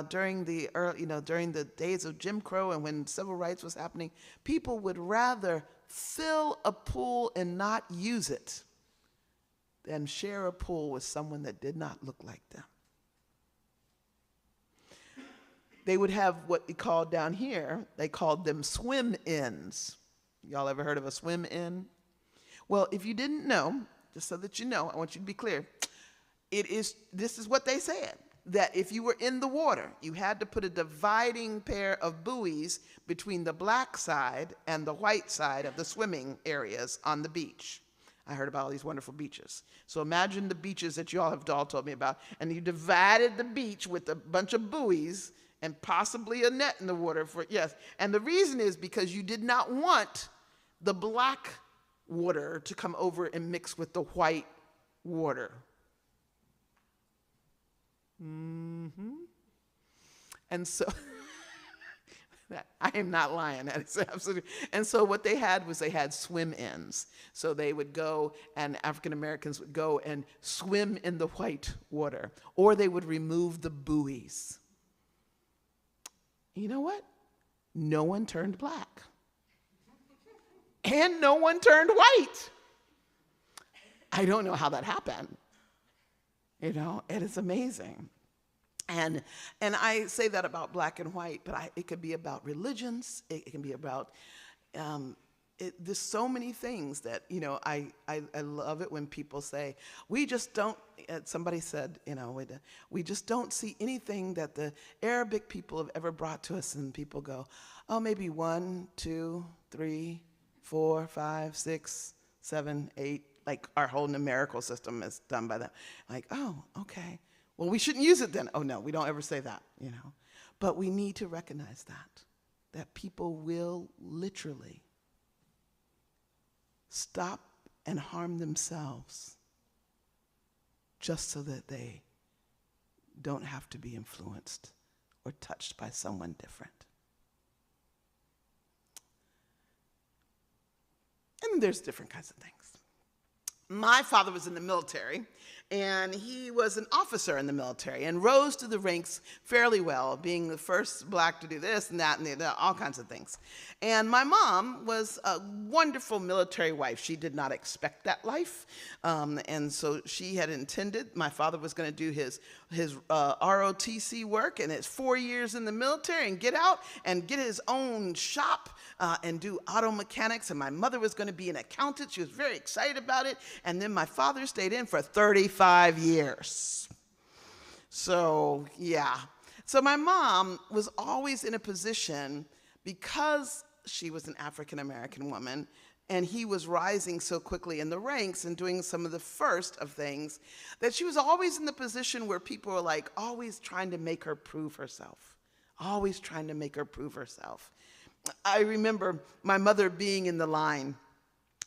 B: during the days of Jim Crow and when civil rights was happening, people would rather fill a pool and not use it than share a pool with someone that did not look like them. They would have what we called down here, they called them swim-ins. Y'all ever heard of a swim-in? Well, if you didn't know, just so that you know, I want you to be clear, this is what they said, that if you were in the water, you had to put a dividing pair of buoys between the black side and the white side of the swimming areas on the beach. I heard about all these wonderful beaches. So imagine the beaches that you all have all told me about, and you divided the beach with a bunch of buoys and possibly a net in the water yes. And the reason is because you did not want the black water to come over and mix with the white water. And so, I am not lying, that is absolutely. And so what they had was they had swim-ins. So they would go, and African Americans would go and swim in the white water, or they would remove the buoys. You know what? No one turned black. And no one turned white. I don't know how that happened. It is amazing. And I say that about black and white, but it could be about religions. It can be about, there's so many things that, I love it when people say, we just don't, somebody said, we just don't see anything that the Arabic people have ever brought to us. And people go, oh, maybe 1, 2, 3, 4, 5, 6, 7, 8, like our whole numerical system is done by them. Like, oh, okay. Well, we shouldn't use it then. Oh, no, we don't ever say that, you know. But we need to recognize that people will literally stop and harm themselves just so that they don't have to be influenced or touched by someone different. And there's different kinds of things. My father was in the military, and he was an officer in the military and rose to the ranks fairly well, being the first black to do this and that and all kinds of things. And my mom was a wonderful military wife. She did not expect that life, and so she had intended my father was going to do his ROTC work, and it's 4 years in the military and get out and get his own shop and do auto mechanics, and my mother was going to be an accountant. She was very excited about it. And then my father stayed in for 35 years. So, yeah. So my mom was always in a position, because she was an African-American woman, and he was rising so quickly in the ranks and doing some of the first of things, that she was always in the position where people were like always trying to make her prove herself. Always trying to make her prove herself. I remember my mother being in the line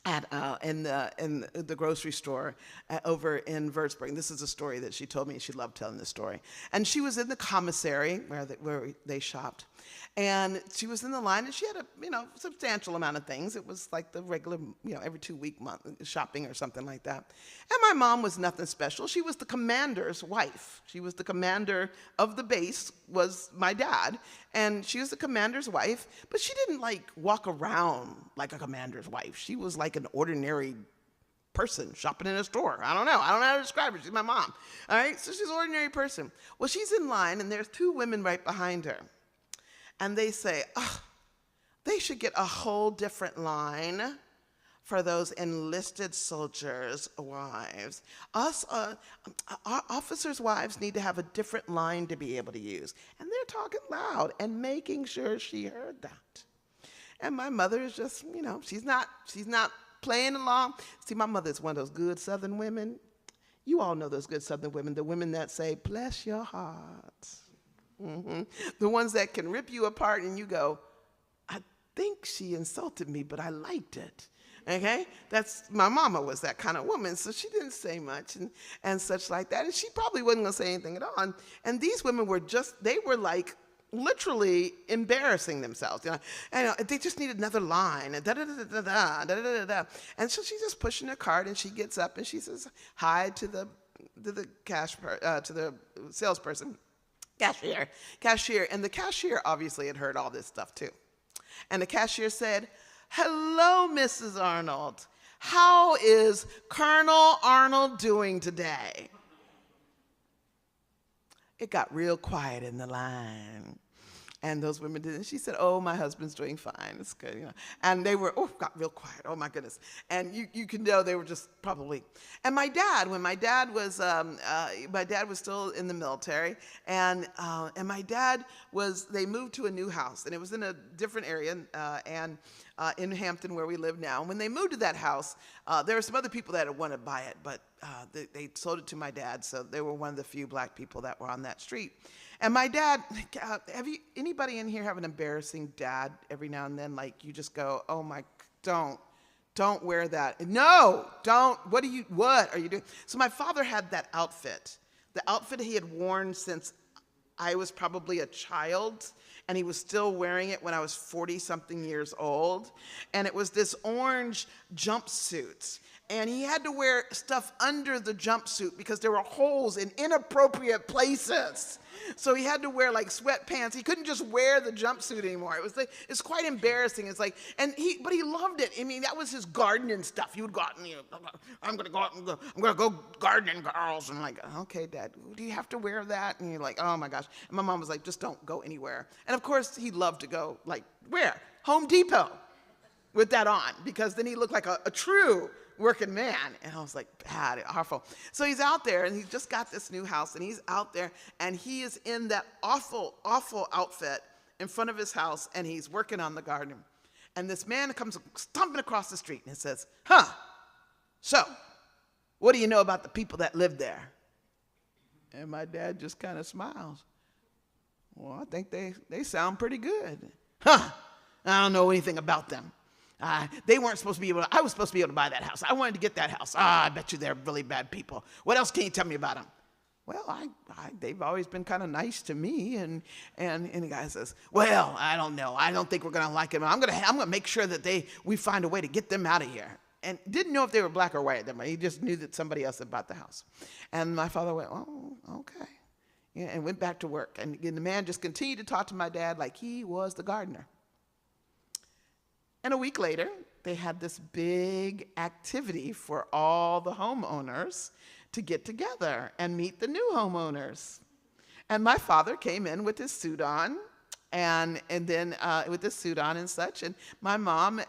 B: in the grocery store over in Würzburg. This is a story that she told me. She loved telling this story. And she was in the commissary where they shopped. And she was in the line, and she had a substantial amount of things. It was like the regular, every 2 week month shopping or something like that. And my mom was nothing special. She was the commander's wife. She was the commander of the base, was my dad. And she was the commander's wife, but she didn't walk around like a commander's wife. She was like an ordinary person shopping in a store. I don't know how to describe her. She's my mom. All right, so she's an ordinary person. Well, she's in line, and there's 2 women right behind her. And they say, they should get a whole different line for those enlisted soldiers' wives. Our officers' wives need to have a different line to be able to use. And they're talking loud and making sure she heard that. And my mother is just, she's not playing along. See, my mother is one of those good Southern women. You all know those good Southern women, the women that say, bless your heart. Mm-hmm. The ones that can rip you apart and you go, I think she insulted me, but I liked it. Okay? My mama was that kind of woman, so she didn't say much and such like that. And she probably wasn't going to say anything at all. And these women were literally embarrassing themselves. And they just need another line. And And so she's just pushing her cart, and she gets up and she says hi to the salesperson. Cashier. And the cashier obviously had heard all this stuff too. And the cashier said, hello, Mrs. Arnold. How is Colonel Arnold doing today? It got real quiet in the line. And those women did. And she said, oh, my husband's doing fine. It's good, And they were, got real quiet. Oh, my goodness. And you can know they were just probably. And my dad, when my dad was still in the military, and my dad they moved to a new house, and it was in a different area, in Hampton, where we live now. And when they moved to that house, there were some other people that had wanted to buy it, but they sold it to my dad, so they were one of the few black people that were on that street. And my dad, anybody in here have an embarrassing dad every now and then? Like you just go, oh my, don't wear that. No, don't, what are you doing? So my father had that outfit, the outfit he had worn since I was probably a child, and he was still wearing it when I was 40-something years old. And it was this orange jumpsuit. And he had to wear stuff under the jumpsuit because there were holes in inappropriate places. So he had to wear sweatpants. He couldn't just wear the jumpsuit anymore. It's quite embarrassing. It's but he loved it. I mean, that was his gardening stuff. He would go out and I'm gonna go gardening, girls. And I'm like, okay, Dad, do you have to wear that? And you're like, oh my gosh. And my mom was like, just don't go anywhere. And of course, he loved to go where? Home Depot with that on, because then he looked like a true working man. And I was like, bad, awful. So he's out there, and he's just got this new house, and he's out there, and he is in that awful, awful outfit in front of his house, and he's working on the garden. And this man comes stomping across the street, and he says, So, what do you know about the people that live there? And my dad just kind of smiles. Well, I think they sound pretty good. Huh, I don't know anything about them. They weren't supposed to be able to, I was supposed to be able to buy that house. I wanted to get that house. I bet you they're really bad people. What else can you tell me about them? Well, they've always been kind of nice to me. And the guy says, well, I don't know. I don't think we're going to like them. I'm going to make sure that we find a way to get them out of here. And didn't know if they were black or white. He just knew that somebody else had bought the house. And my father went, oh, okay. Yeah, and went back to work. And the man just continued to talk to my dad like he was the gardener. And a week later, they had this big activity for all the homeowners to get together and meet the new homeowners. And my father came in with his suit on, and then with his suit on and such, and my mom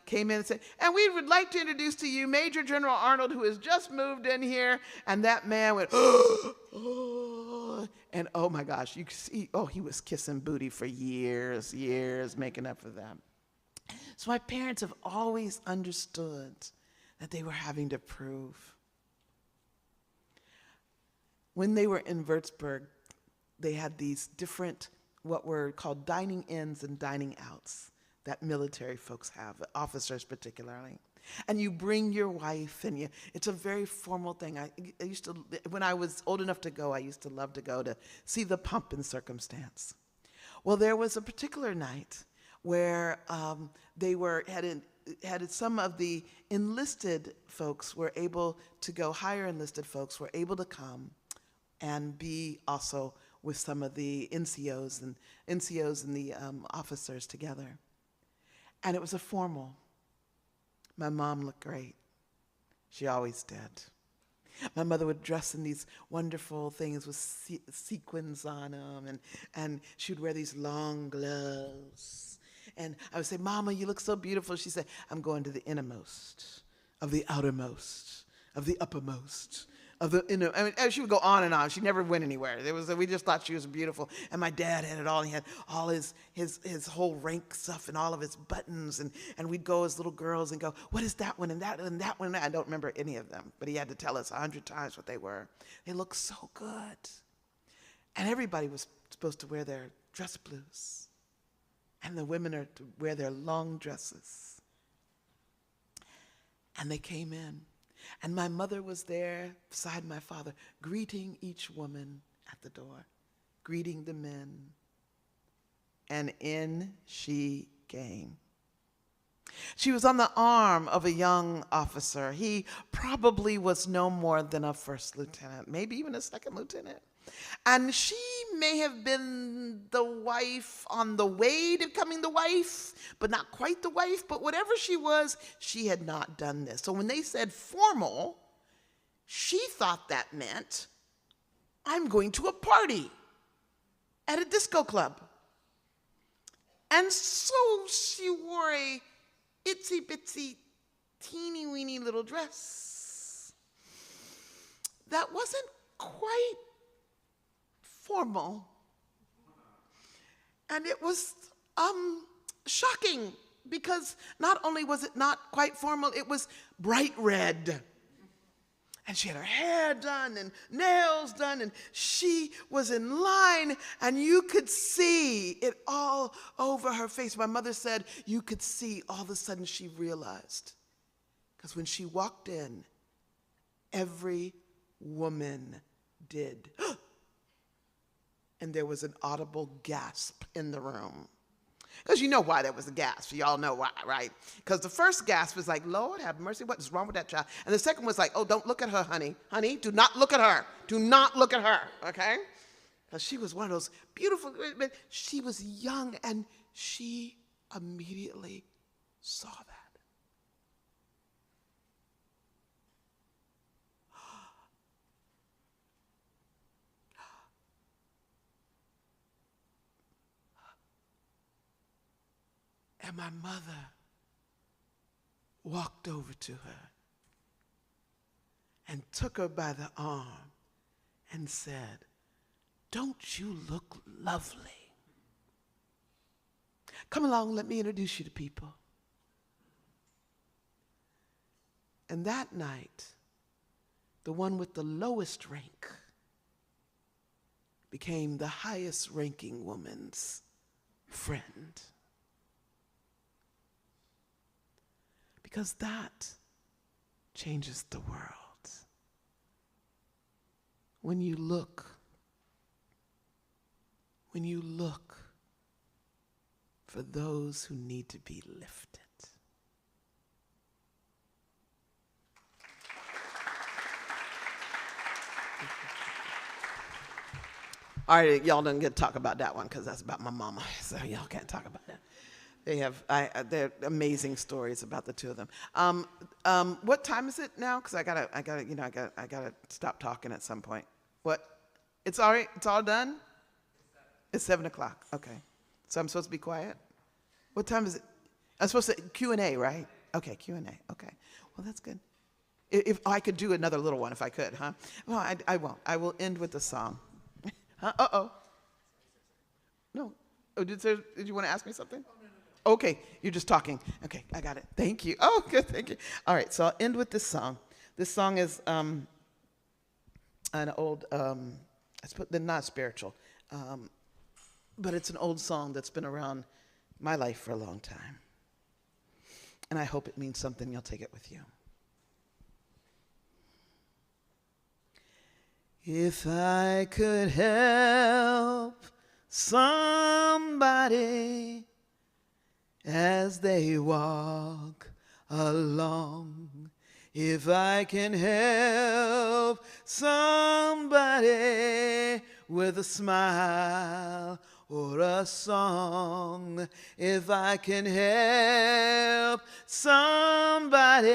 B: came in and said, and we would like to introduce to you Major General Arnold, who has just moved in here. And that man went, oh, and oh my gosh, you could see, he was kissing booty for years, making up for that. So my parents have always understood that they were having to prove. When they were in Würzburg, they had these different, what were called dining ins and dining outs that military folks have, officers particularly. And you bring your wife, and it's a very formal thing. I used to, when I was old enough to go, I used to love to go to see the pomp and circumstance. Well, there was a particular night where some of the enlisted folks were able to go, higher enlisted folks were able to come and be also with some of the NCOs and the officers together. And it was a formal. My mom looked great. She always did. My mother would dress in these wonderful things with sequins on them, and she would wear these long gloves. And I would say, Mama, you look so beautiful. She said, I'm going to the innermost, of the outermost, of the uppermost, of the inner. I mean, she would go on and on. She never went anywhere. We just thought she was beautiful. And my dad had it all. He had all his whole rank stuff and all of his buttons. And we'd go as little girls and go, what is that one and that and that one? I don't remember any of them. But he had to tell us 100 times what they were. They looked so good. And everybody was supposed to wear their dress blues. And the women are to wear their long dresses. And they came in. And my mother was there beside my father, greeting each woman at the door, greeting the men. And in she came. She was on the arm of a young officer. He probably was no more than a first lieutenant, maybe even a second lieutenant. And she may have been the wife on the way to becoming the wife, but not quite the wife. But whatever she was, she had not done this. So when they said formal, she thought that meant, I'm going to a party at a disco club. And so she wore a itsy bitsy teeny weeny little dress that wasn't quite formal. And it was shocking, because not only was it not quite formal, it was bright red. And she had her hair done and nails done, and she was in line, and you could see it all over her face. My mother said you could see all of a sudden she realized. Because when she walked in, every woman did. And there was an audible gasp in the room. Because you know why there was a gasp. You all know why, right? Because the first gasp was like, Lord, have mercy, what is wrong with that child? And the second was like, oh, don't look at her, honey. Honey, do not look at her. Do not look at her, okay? Because she was one of those beautiful, but she was young, and she immediately saw that. And my mother walked over to her and took her by the arm and said, don't you look lovely? Come along, let me introduce you to people. And that night, the one with the lowest rank became the highest ranking woman's friend. Because that changes the world. When you look for those who need to be lifted. All right, y'all don't get to talk about that one because that's about my mama, so y'all can't talk about that. They're amazing stories about the two of them. What time is it now? Because I gotta stop talking at some point. What? It's all right. It's all done. It's 7 o'clock. Okay, so I'm supposed to be quiet. What time is it? I'm supposed to Q&A, right? Okay, Q&A. Okay, well that's good. If I could do another little one, if I could, huh? Well, I won't. I will end with a song. Huh? Uh-oh. No. Oh, did you want to ask me something? Oh, no. Okay, you're just talking. Okay, I got it. Thank you. Oh, good, thank you. All right, so I'll end with this song. This song is an old, they're not spiritual, but it's an old song that's been around my life for a long time. And I hope it means something. You'll take it with you. If I could help somebody as they walk along, if I can help somebody with a smile or a song, if I can help somebody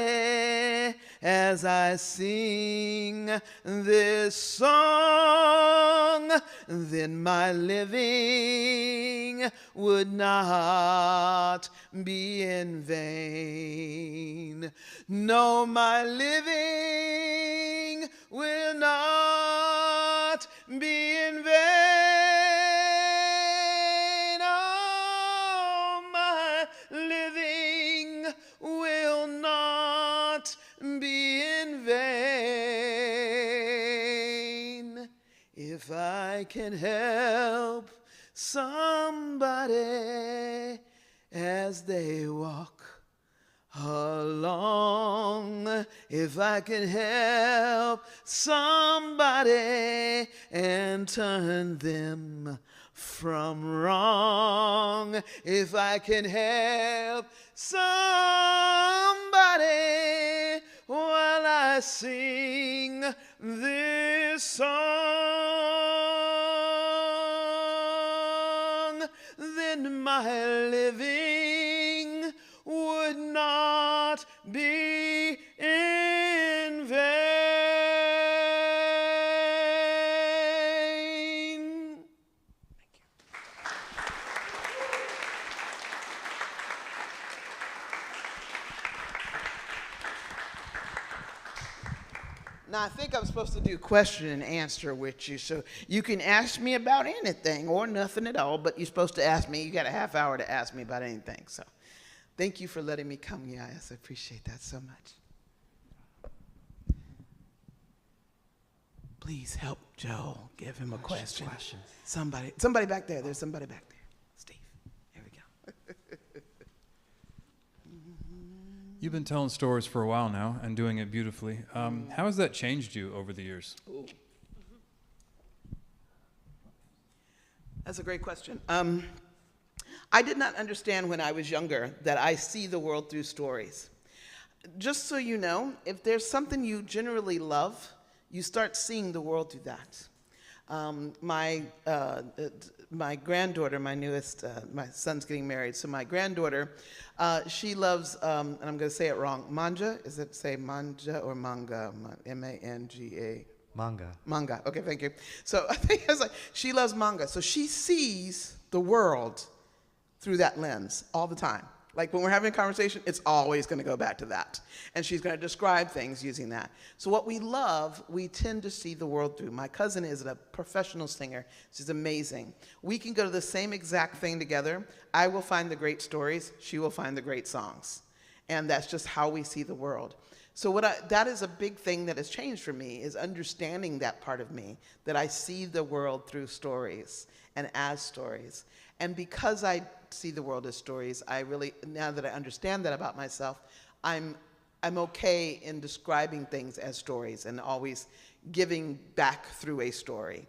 B: as I sing this song, then my living would not be in vain. No, my living will not be in vain. Oh, my living will not be in vain if I can help somebody as they walk along, if I can help somebody and turn them from wrong, if I can help somebody while I sing this song, then my living would not be in vain. Thank you. Now, I think I'm supposed to do question and answer with you, so you can ask me about anything or nothing at all, but you're supposed to ask me. You got a half hour to ask me about anything, so thank you for letting me come, guys. I appreciate that so much. Please help Joe. Give him a question. Somebody back there. There's somebody back there. Steve, here we go.
F: You've been telling stories for a while now and doing it beautifully. How has that changed you over the years?
B: Ooh. That's a great question. I did not understand when I was younger that I see the world through stories. Just so you know, if there's something you generally love, you start seeing the world through that. My granddaughter, my newest, my son's getting married, so my granddaughter, she loves, and I'm going to say it wrong, manga? Is it say manja or manga? M-A-N-G-A.
A: Manga.
B: Manga, okay, thank you. So I think it's like, she loves manga, so she sees the world through that lens all the time. Like when we're having a conversation, it's always going to go back to that. And she's going to describe things using that. So what we love, we tend to see the world through. My cousin is a professional singer. She's amazing. We can go to the same exact thing together. I will find the great stories. She will find the great songs. And that's just how we see the world. So that is a big thing that has changed for me, is understanding that part of me, that I see the world through stories and as stories. And because I see the world as stories, I really, now that I understand that about myself, I'm okay in describing things as stories and always giving back through a story.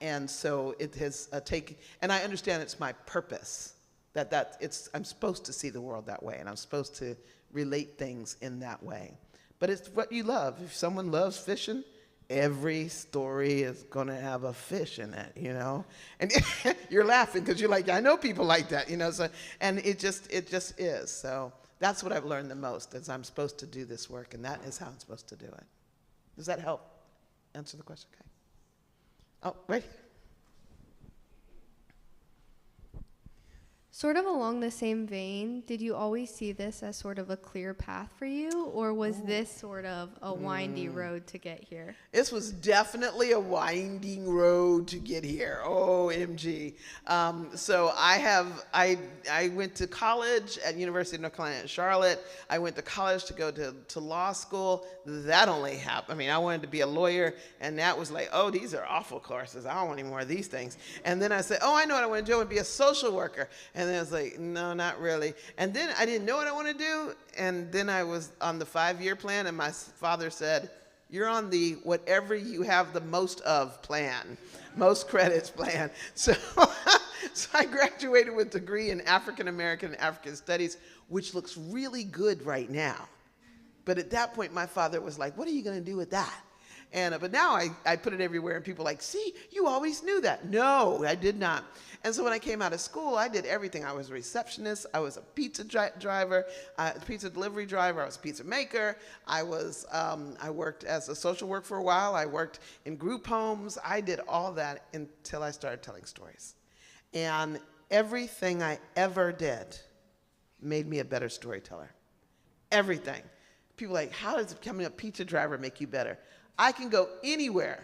B: And so it has taken, and I understand it's my purpose, I'm supposed to see the world that way, and I'm supposed to relate things in that way. But it's what you love. If someone loves fishing, every story is going to have a fish in it, you know? And you're laughing because you're like, I know people like that, you know? So, and it just is. So that's what I've learned the most, is I'm supposed to do this work, and that is how I'm supposed to do it. Does that help answer the question? Okay. Oh, right here.
G: Sort of along the same vein, did you always see this as sort of a clear path for you, or was this sort of a windy road to get here?
B: This was definitely a winding road to get here. OMG. So I went to college at University of North Carolina at Charlotte. I went to college to go to law school. That only happened. I mean, I wanted to be a lawyer, and that was like, oh, these are awful courses. I don't want any more of these things. And then I said, oh, I know what I want to do. I want to be a social worker. And then I was like, no, not really. And then I didn't know what I want to do. And then I was on the 5-year plan, and my father said, you're on the whatever you have the most of plan, most credits plan. So, so I graduated with a degree in African American and African Studies, which looks really good right now. But at that point, my father was like, what are you going to do with that? And but now I put it everywhere, and people are like, see, you always knew that. No, I did not. And so when I came out of school, I did everything. I was a receptionist. I was a pizza driver, pizza delivery driver. I was a pizza maker. I worked as a social worker for a while. I worked in group homes. I did all that until I started telling stories. And everything I ever did made me a better storyteller. Everything. People are like, how does becoming a pizza driver make you better? I can go anywhere.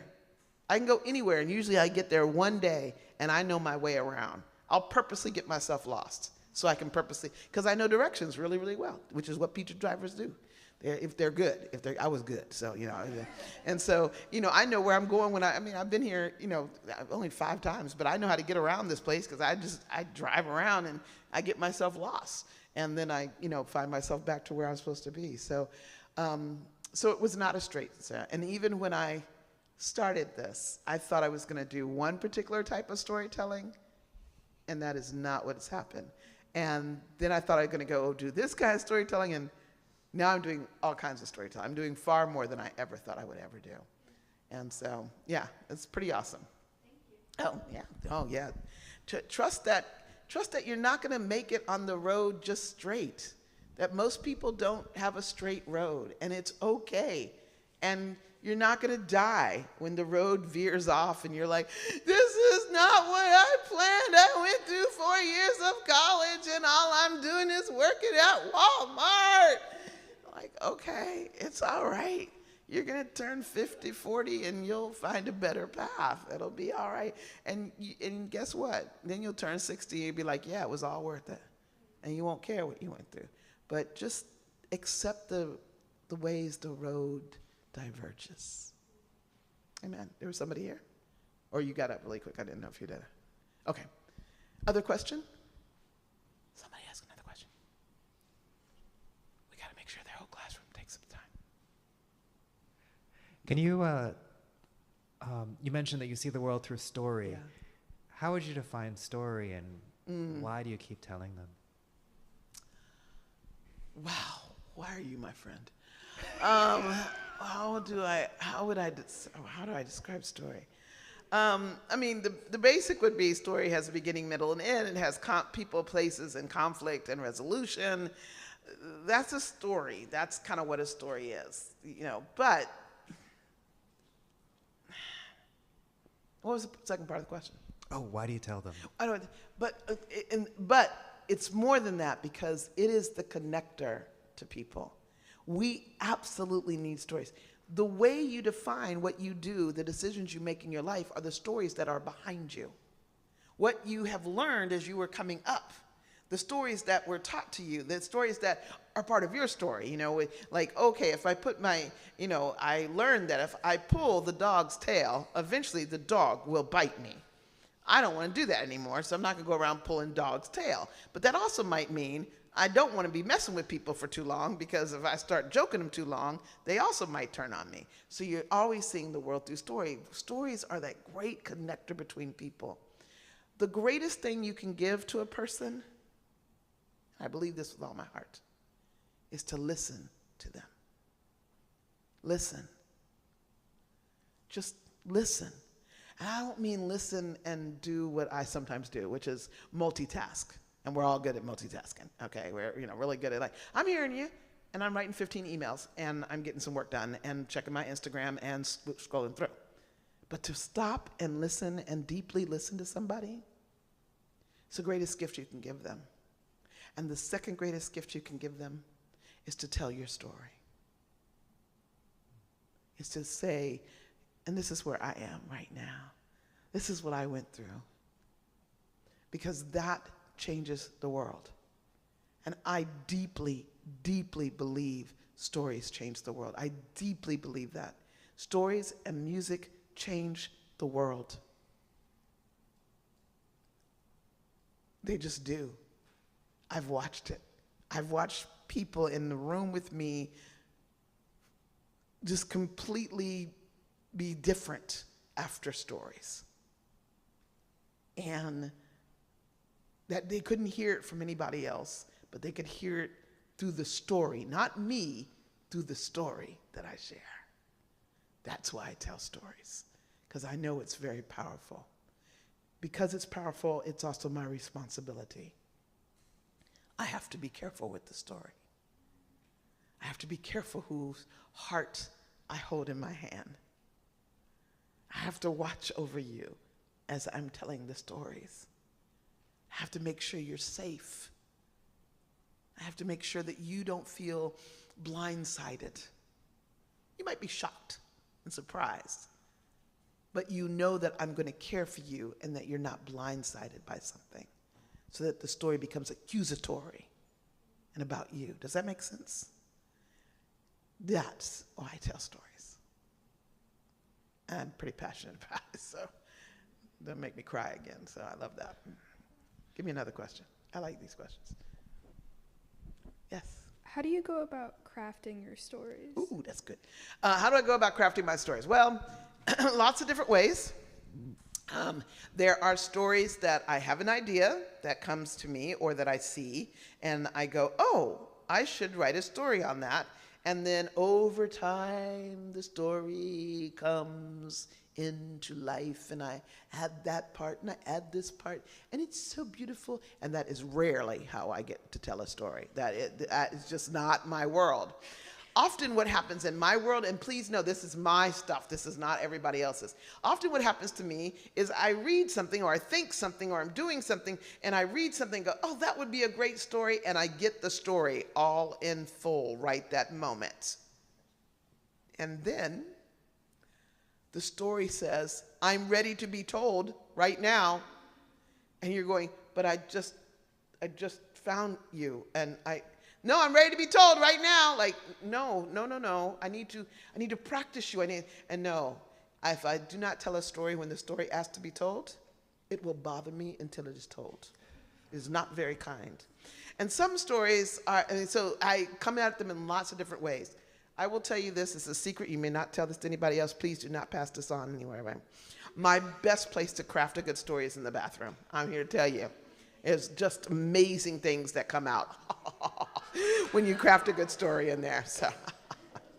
B: And usually I get there one day, and I know my way around. I'll purposely get myself lost, so I can purposely, because I know directions really, really well, which is what pizza drivers do. If they're good, I was good, so, you know. And so, you know, I know where I'm going I've been here, you know, only 5 times, but I know how to get around this place, because I drive around and I get myself lost. And then I, you know, find myself back to where I'm supposed to be. So, so it was not a straight set. And even when I started this, I thought I was going to do one particular type of storytelling, and that is not what's happened. And then I thought I was going to go do this kind of storytelling, and now I'm doing all kinds of storytelling. I'm doing far more than I ever thought I would ever do. And so, yeah, it's pretty awesome. Thank you. Oh, yeah. Trust that you're not going to make it on the road just straight. That most people don't have a straight road, and it's okay. And you're not going to die when the road veers off and you're like, this is not what I planned. I went through 4 years of college, and all I'm doing is working at Walmart. Like, okay, it's all right. You're going to turn 50, 40, and you'll find a better path. It'll be all right. And guess what? Then you'll turn 60, and you'll be like, yeah, it was all worth it. And you won't care what you went through. But just accept the ways the road diverges. Amen. There was somebody here? Or you got up really quick. I didn't know if you did. Okay. Other question? Somebody ask another question. We got to make sure the whole classroom takes some time.
A: Can you, you mentioned that you see the world through story.
B: Yeah.
A: How would you define story, and why do you keep telling them?
B: Wow, why are you my friend? How do I describe story? I mean, the basic would be story has a beginning, middle, and end. It has people, places, and conflict and resolution. That's a story. That's kind of what a story is, you know. But what was the second part of the question?
A: Oh, why do you tell them?
B: I don't. But it's more than that, because it is the connector to people. We absolutely need stories. The way you define what you do, the decisions you make in your life, are the stories that are behind you. What you have learned as you were coming up, The stories that were taught to you, the stories that are part of your story, you know, like, okay, if I put my, you know, I learned that if I pull the dog's tail, eventually the dog will bite me. I don't want to do that anymore, so I'm not going to go around pulling dog's tail. But that also might mean I don't want to be messing with people for too long, because if I start joking them too long, they also might turn on me. So you're always seeing the world through story. Stories are that great connector between people. The greatest thing you can give to a person, I believe this with all my heart, is to listen to them. Listen. Just listen. And I don't mean listen and do what I sometimes do, which is multitask. And we're all good at multitasking, okay? We're, you know, really good at, like, I'm hearing you, and I'm writing 15 emails, and I'm getting some work done, and checking my Instagram, and scrolling through. But to stop and listen and deeply listen to somebody, it's the greatest gift you can give them. And the second greatest gift you can give them is to tell your story. It's to say, and this is where I am right now. This is what I went through. Because that changes the world. And I deeply, deeply believe stories change the world. I deeply believe that. Stories and music change the world. They just do. I've watched it. I've watched people in the room with me just completely be different after stories. And that they couldn't hear it from anybody else, but they could hear it through the story, not me, through the story that I share. That's why I tell stories, because I know it's very powerful. Because it's powerful, it's also my responsibility. I have to be careful with the story. I have to be careful whose heart I hold in my hand. I have to watch over you as I'm telling the stories. I have to make sure you're safe. I have to make sure that you don't feel blindsided. You might be shocked and surprised, but you know that I'm going to care for you and that you're not blindsided by something, so that the story becomes accusatory and about you. Does that make sense? That's why I tell stories. And I'm pretty passionate about it, so don't make me cry again, so I love that. Give me another question. I like these questions. Yes?
H: How do you go about crafting your stories?
B: Ooh, that's good. How do I go about crafting my stories? Well, lots of different ways. There are stories that I have an idea that comes to me or that I see, and I go, oh, I should write a story on that. And then over time, the story comes into life, and I add that part, and I add this part, and it's so beautiful. And that is rarely how I get to tell a story. That is just not my world. Often what happens in my world, and please know this is my stuff, this is not everybody else's. Often what happens to me is I read something, or I think something, or I'm doing something, and I read something and go, oh, that would be a great story, and I get the story all in full right that moment. And then the story says, I'm ready to be told right now. And you're going, but I just found you, and no, I'm ready to be told right now. Like, no. I need to practice you. And no, if I do not tell a story when the story asks to be told, it will bother me until it is told. It is not very kind. And some stories are, and so I come at them in lots of different ways. I will tell you this, it's a secret. You may not tell this to anybody else. Please do not pass this on anywhere. Right? My best place to craft a good story is in the bathroom. I'm here to tell you. It's just amazing things that come out when you craft a good story in there. So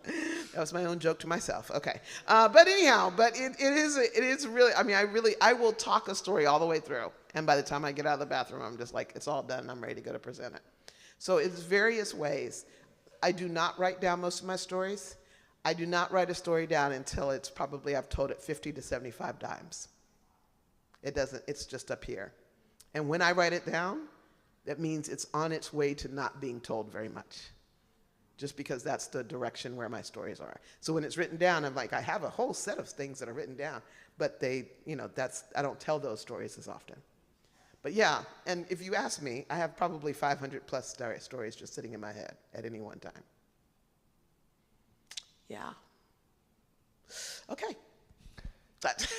B: that was my own joke to myself. Okay, but anyhow, it is really. I mean, I will talk a story all the way through, and by the time I get out of the bathroom, I'm just like, it's all done. I'm ready to go to present it. So it's various ways. I do not write down most of my stories. I do not write a story down until it's probably I've told it 50 to 75 times. It doesn't. It's just up here. And when I write it down, that means it's on its way to not being told very much, just because that's the direction where my stories are. So when it's written down, I'm like, I have a whole set of things that are written down, but I don't tell those stories as often. But yeah, and if you ask me, I have probably 500 plus stories just sitting in my head at any one time. Yeah. Okay. But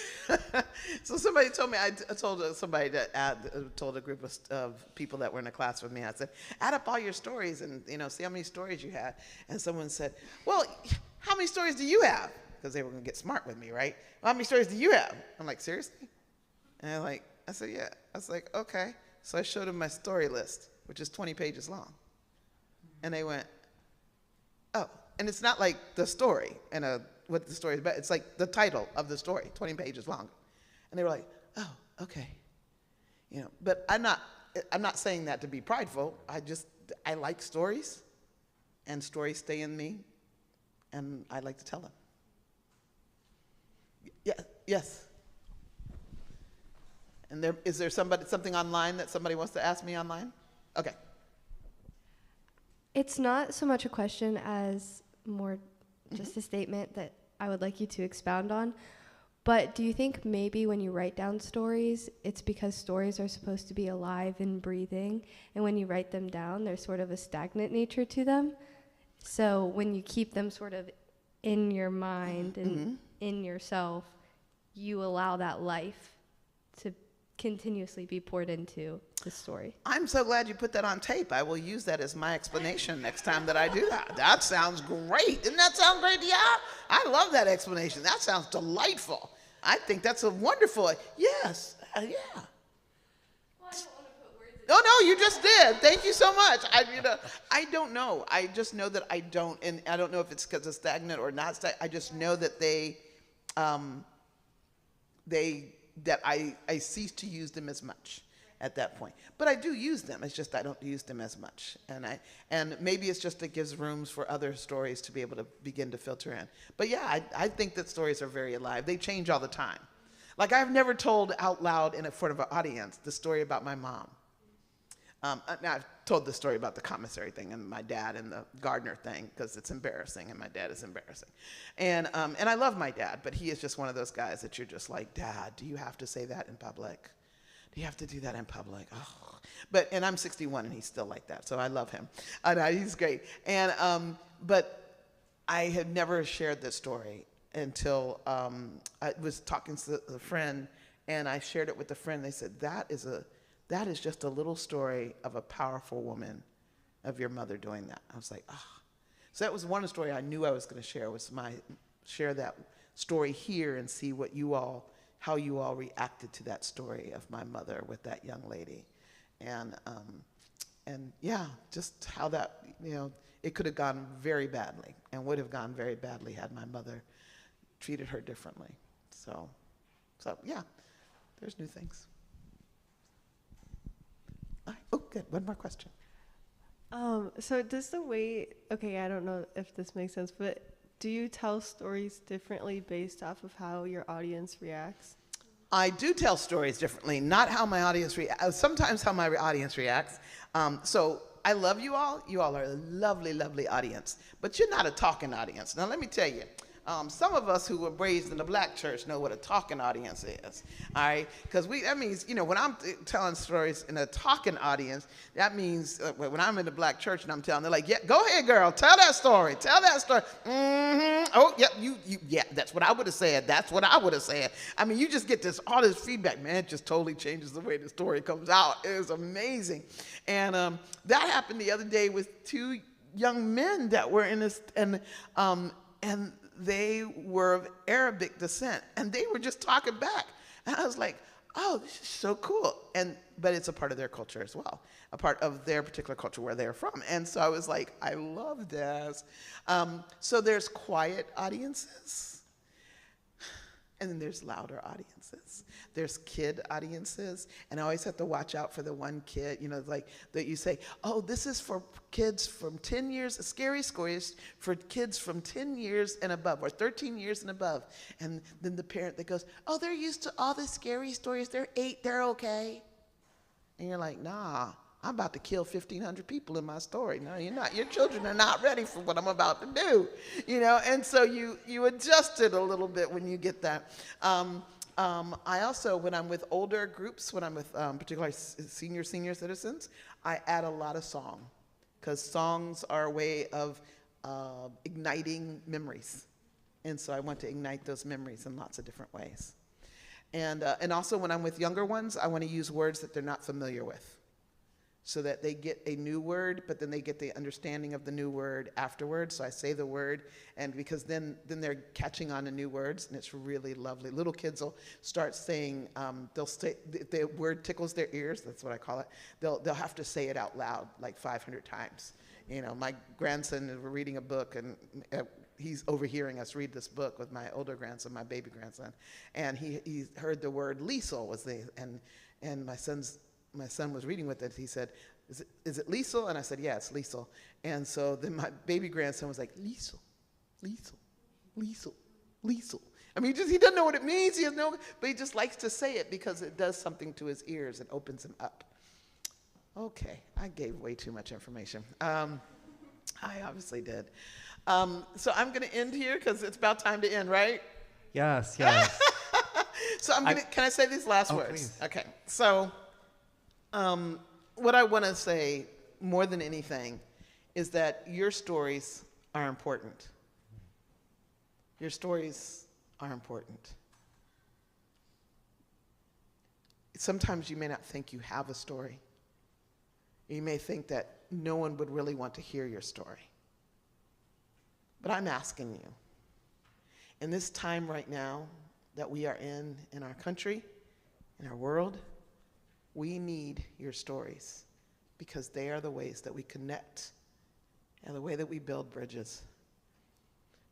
B: so somebody told me, I told somebody to told a group of people that were in a class with me, I said, add up all your stories and, see how many stories you had. And someone said, well, how many stories do you have? Because they were going to get smart with me, right? Well, how many stories do you have? I'm like, seriously? And I said, yeah. I was like, okay. So I showed them my story list, which is 20 pages long. And they went, oh. And it's not like the story and what the story is about. It's like the title of the story, 20 pages long. And they were like, oh, okay. But I'm not saying that to be prideful. I like stories, and stories stay in me, and I like to tell them. Yeah, yes. And is there something online that somebody wants to ask me online? Okay.
G: It's not so much a question as more just a statement that I would like you to expound on. But do you think maybe when you write down stories, it's because stories are supposed to be alive and breathing, and when you write them down, there's sort of a stagnant nature to them? So when you keep them sort of in your mind and in yourself, you allow that life to continuously be poured into the story.
B: I'm so glad you put that on tape. I will use that as my explanation next time that I do that. That sounds great. Didn't that sound great? Yeah, I love that explanation. That sounds delightful. I think that's a wonderful, yes, yeah.
G: Well, I don't want to put words in.
B: No, you just did. Thank you so much. I don't know. I just know that I don't, and I don't know if it's because it's stagnant or not stagnant. I just know that I cease to use them as much at that point. But I do use them. It's just I don't use them as much. And maybe it's just it gives rooms for other stories to be able to begin to filter in. But yeah, I think that stories are very alive. They change all the time. Like I've never told out loud in front of an audience the story about my mom. Now I've told the story about the commissary thing and my dad and the gardener thing because it's embarrassing and my dad is embarrassing. And I love my dad, but he is just one of those guys that you're just like, Dad, do you have to say that in public? Do you have to do that in public? Oh. And I'm 61 and he's still like that, so I love him. He's great. But I had never shared this story until I was talking to a friend and I shared it with a friend. They said, that is just a little story of a powerful woman, of your mother doing that. I was like, ah. Oh. So that was one story I knew I was going to share, share that story here and see how you all reacted to that story of my mother with that young lady. And yeah, just how that, it could have gone very badly and would have gone very badly had my mother treated her differently. So yeah, there's new things. Oh, good. One more question.
C: So does I don't know if this makes sense, but do you tell stories differently based off of how your audience reacts?
B: I do tell stories differently, not how my audience reacts, sometimes how my audience reacts. So I love you all. You all are a lovely, lovely audience, but you're not a talking audience. Now, let me tell you. Some of us who were raised in the black church know what a talking audience is, all right? Because that means, when I'm telling stories in a talking audience, that means when I'm in the black church and I'm telling, they're like, yeah, go ahead, girl, tell that story. Mm-hmm. Oh, yeah, yeah, that's what I would have said. That's what I would have said. I mean, you just get all this feedback, man. It just totally changes the way the story comes out. It was amazing. And that happened the other day with two young men that were in this, and they were of Arabic descent, and they were just talking back. And I was like, oh, this is so cool. But it's a part of their culture as well, a part of their particular culture where they're from. And so I was like, I love this. So there's quiet audiences, and then there's louder audiences. There's kid audiences, and I always have to watch out for the one kid, like that you say, oh, this is for kids from 10 years, scary stories for kids from 10 years and above, or 13 years and above. And then the parent that goes, oh, they're used to all the scary stories. They're 8, they're okay. And you're like, nah, I'm about to kill 1,500 people in my story. No, you're not. Your children are not ready for what I'm about to do, And so you adjust it a little bit when you get that. I also, when I'm with older groups, when I'm with particularly senior citizens, I add a lot of song, because songs are a way of igniting memories. And so I want to ignite those memories in lots of different ways. And also when I'm with younger ones, I want to use words that they're not familiar with, so that they get a new word, but then they get the understanding of the new word afterwards. So I say the word, and because then they're catching on to new words, and it's really lovely. Little kids will start saying, they'll say, if the word tickles their ears, that's what I call it, they'll have to say it out loud like 500 times. You know, my grandson, we're reading a book, and he's overhearing us read this book with my older grandson, my baby grandson, and he heard the word liesel and my son was reading with it. He said, is it liesel? And I said, yeah, it's liesel. And so then my baby grandson was like, liesel, liesel, liesel, liesel. I mean, he doesn't know what it means, but he just likes to say it because it does something to his ears. It opens him up. Okay, I gave way too much information. I obviously did. So I'm going to end here because it's about time to end, right?
A: Yes.
B: So can I say these last words?
A: Please.
B: Okay, so what I want to say more than anything is that your stories are important. Your stories are important. Sometimes you may not think you have a story. You may think that no one would really want to hear your story. But I'm asking you, in this time right now that we are in our country, in our world, we need your stories, because they are the ways that we connect and the way that we build bridges.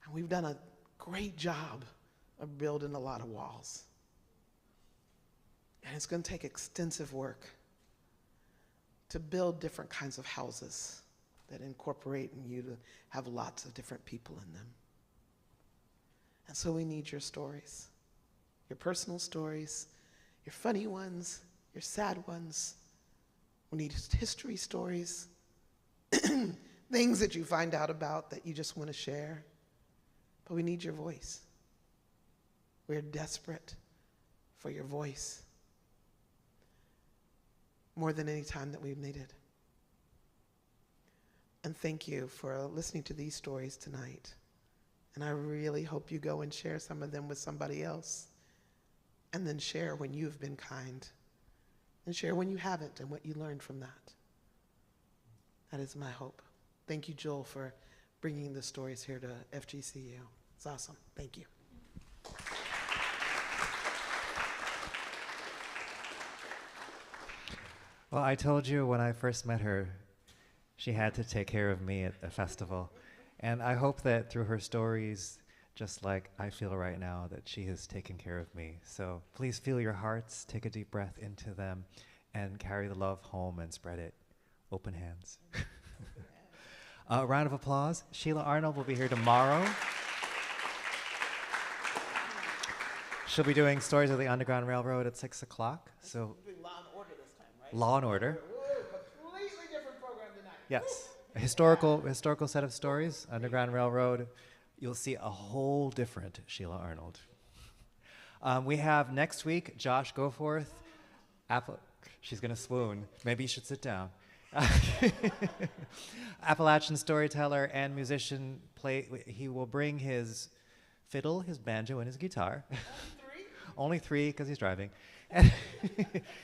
B: And we've done a great job of building a lot of walls. And it's going to take extensive work to build different kinds of houses that incorporate you to have lots of different people in them. And so we need your stories, your personal stories, your funny ones, your sad ones. We need history stories, things that you find out about that you just want to share. But we need your voice. We're desperate for your voice more than any time that we've needed. And thank you for listening to these stories tonight. And I really hope you go and share some of them with somebody else. And then share when you've been kind. And share when you haven't and what you learned from that. That is my hope. Thank you, Joel, for bringing the stories here to FGCU. It's awesome. Thank you.
A: Well, I told you when I first met her, she had to take care of me at the festival. And I hope that through her stories, just like I feel right now, that she has taken care of me. So please feel your hearts, take a deep breath into them, and carry the love home and spread it. Open hands. A round of applause. Sheila Arnold will be here tomorrow. She'll be doing Stories of the Underground Railroad at 6 o'clock. So
B: Law and Order this time, right?
A: Law and Order.
B: Completely different program tonight.
A: Yes. A historical set of stories, Underground Railroad. You'll see a whole different Sheila Arnold. We have next week, Josh Goforth. She's going to swoon. Maybe you should sit down. Appalachian storyteller and musician. He will bring his fiddle, his banjo, and his guitar. Only three, because he's driving.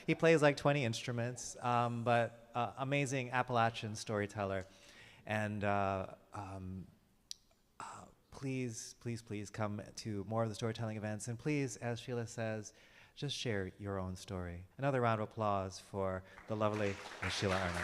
A: He plays like 20 instruments, but amazing Appalachian storyteller. And please come to more of the storytelling events. And please, as Sheila says, just share your own story. Another round of applause for the lovely Sheila Arnold.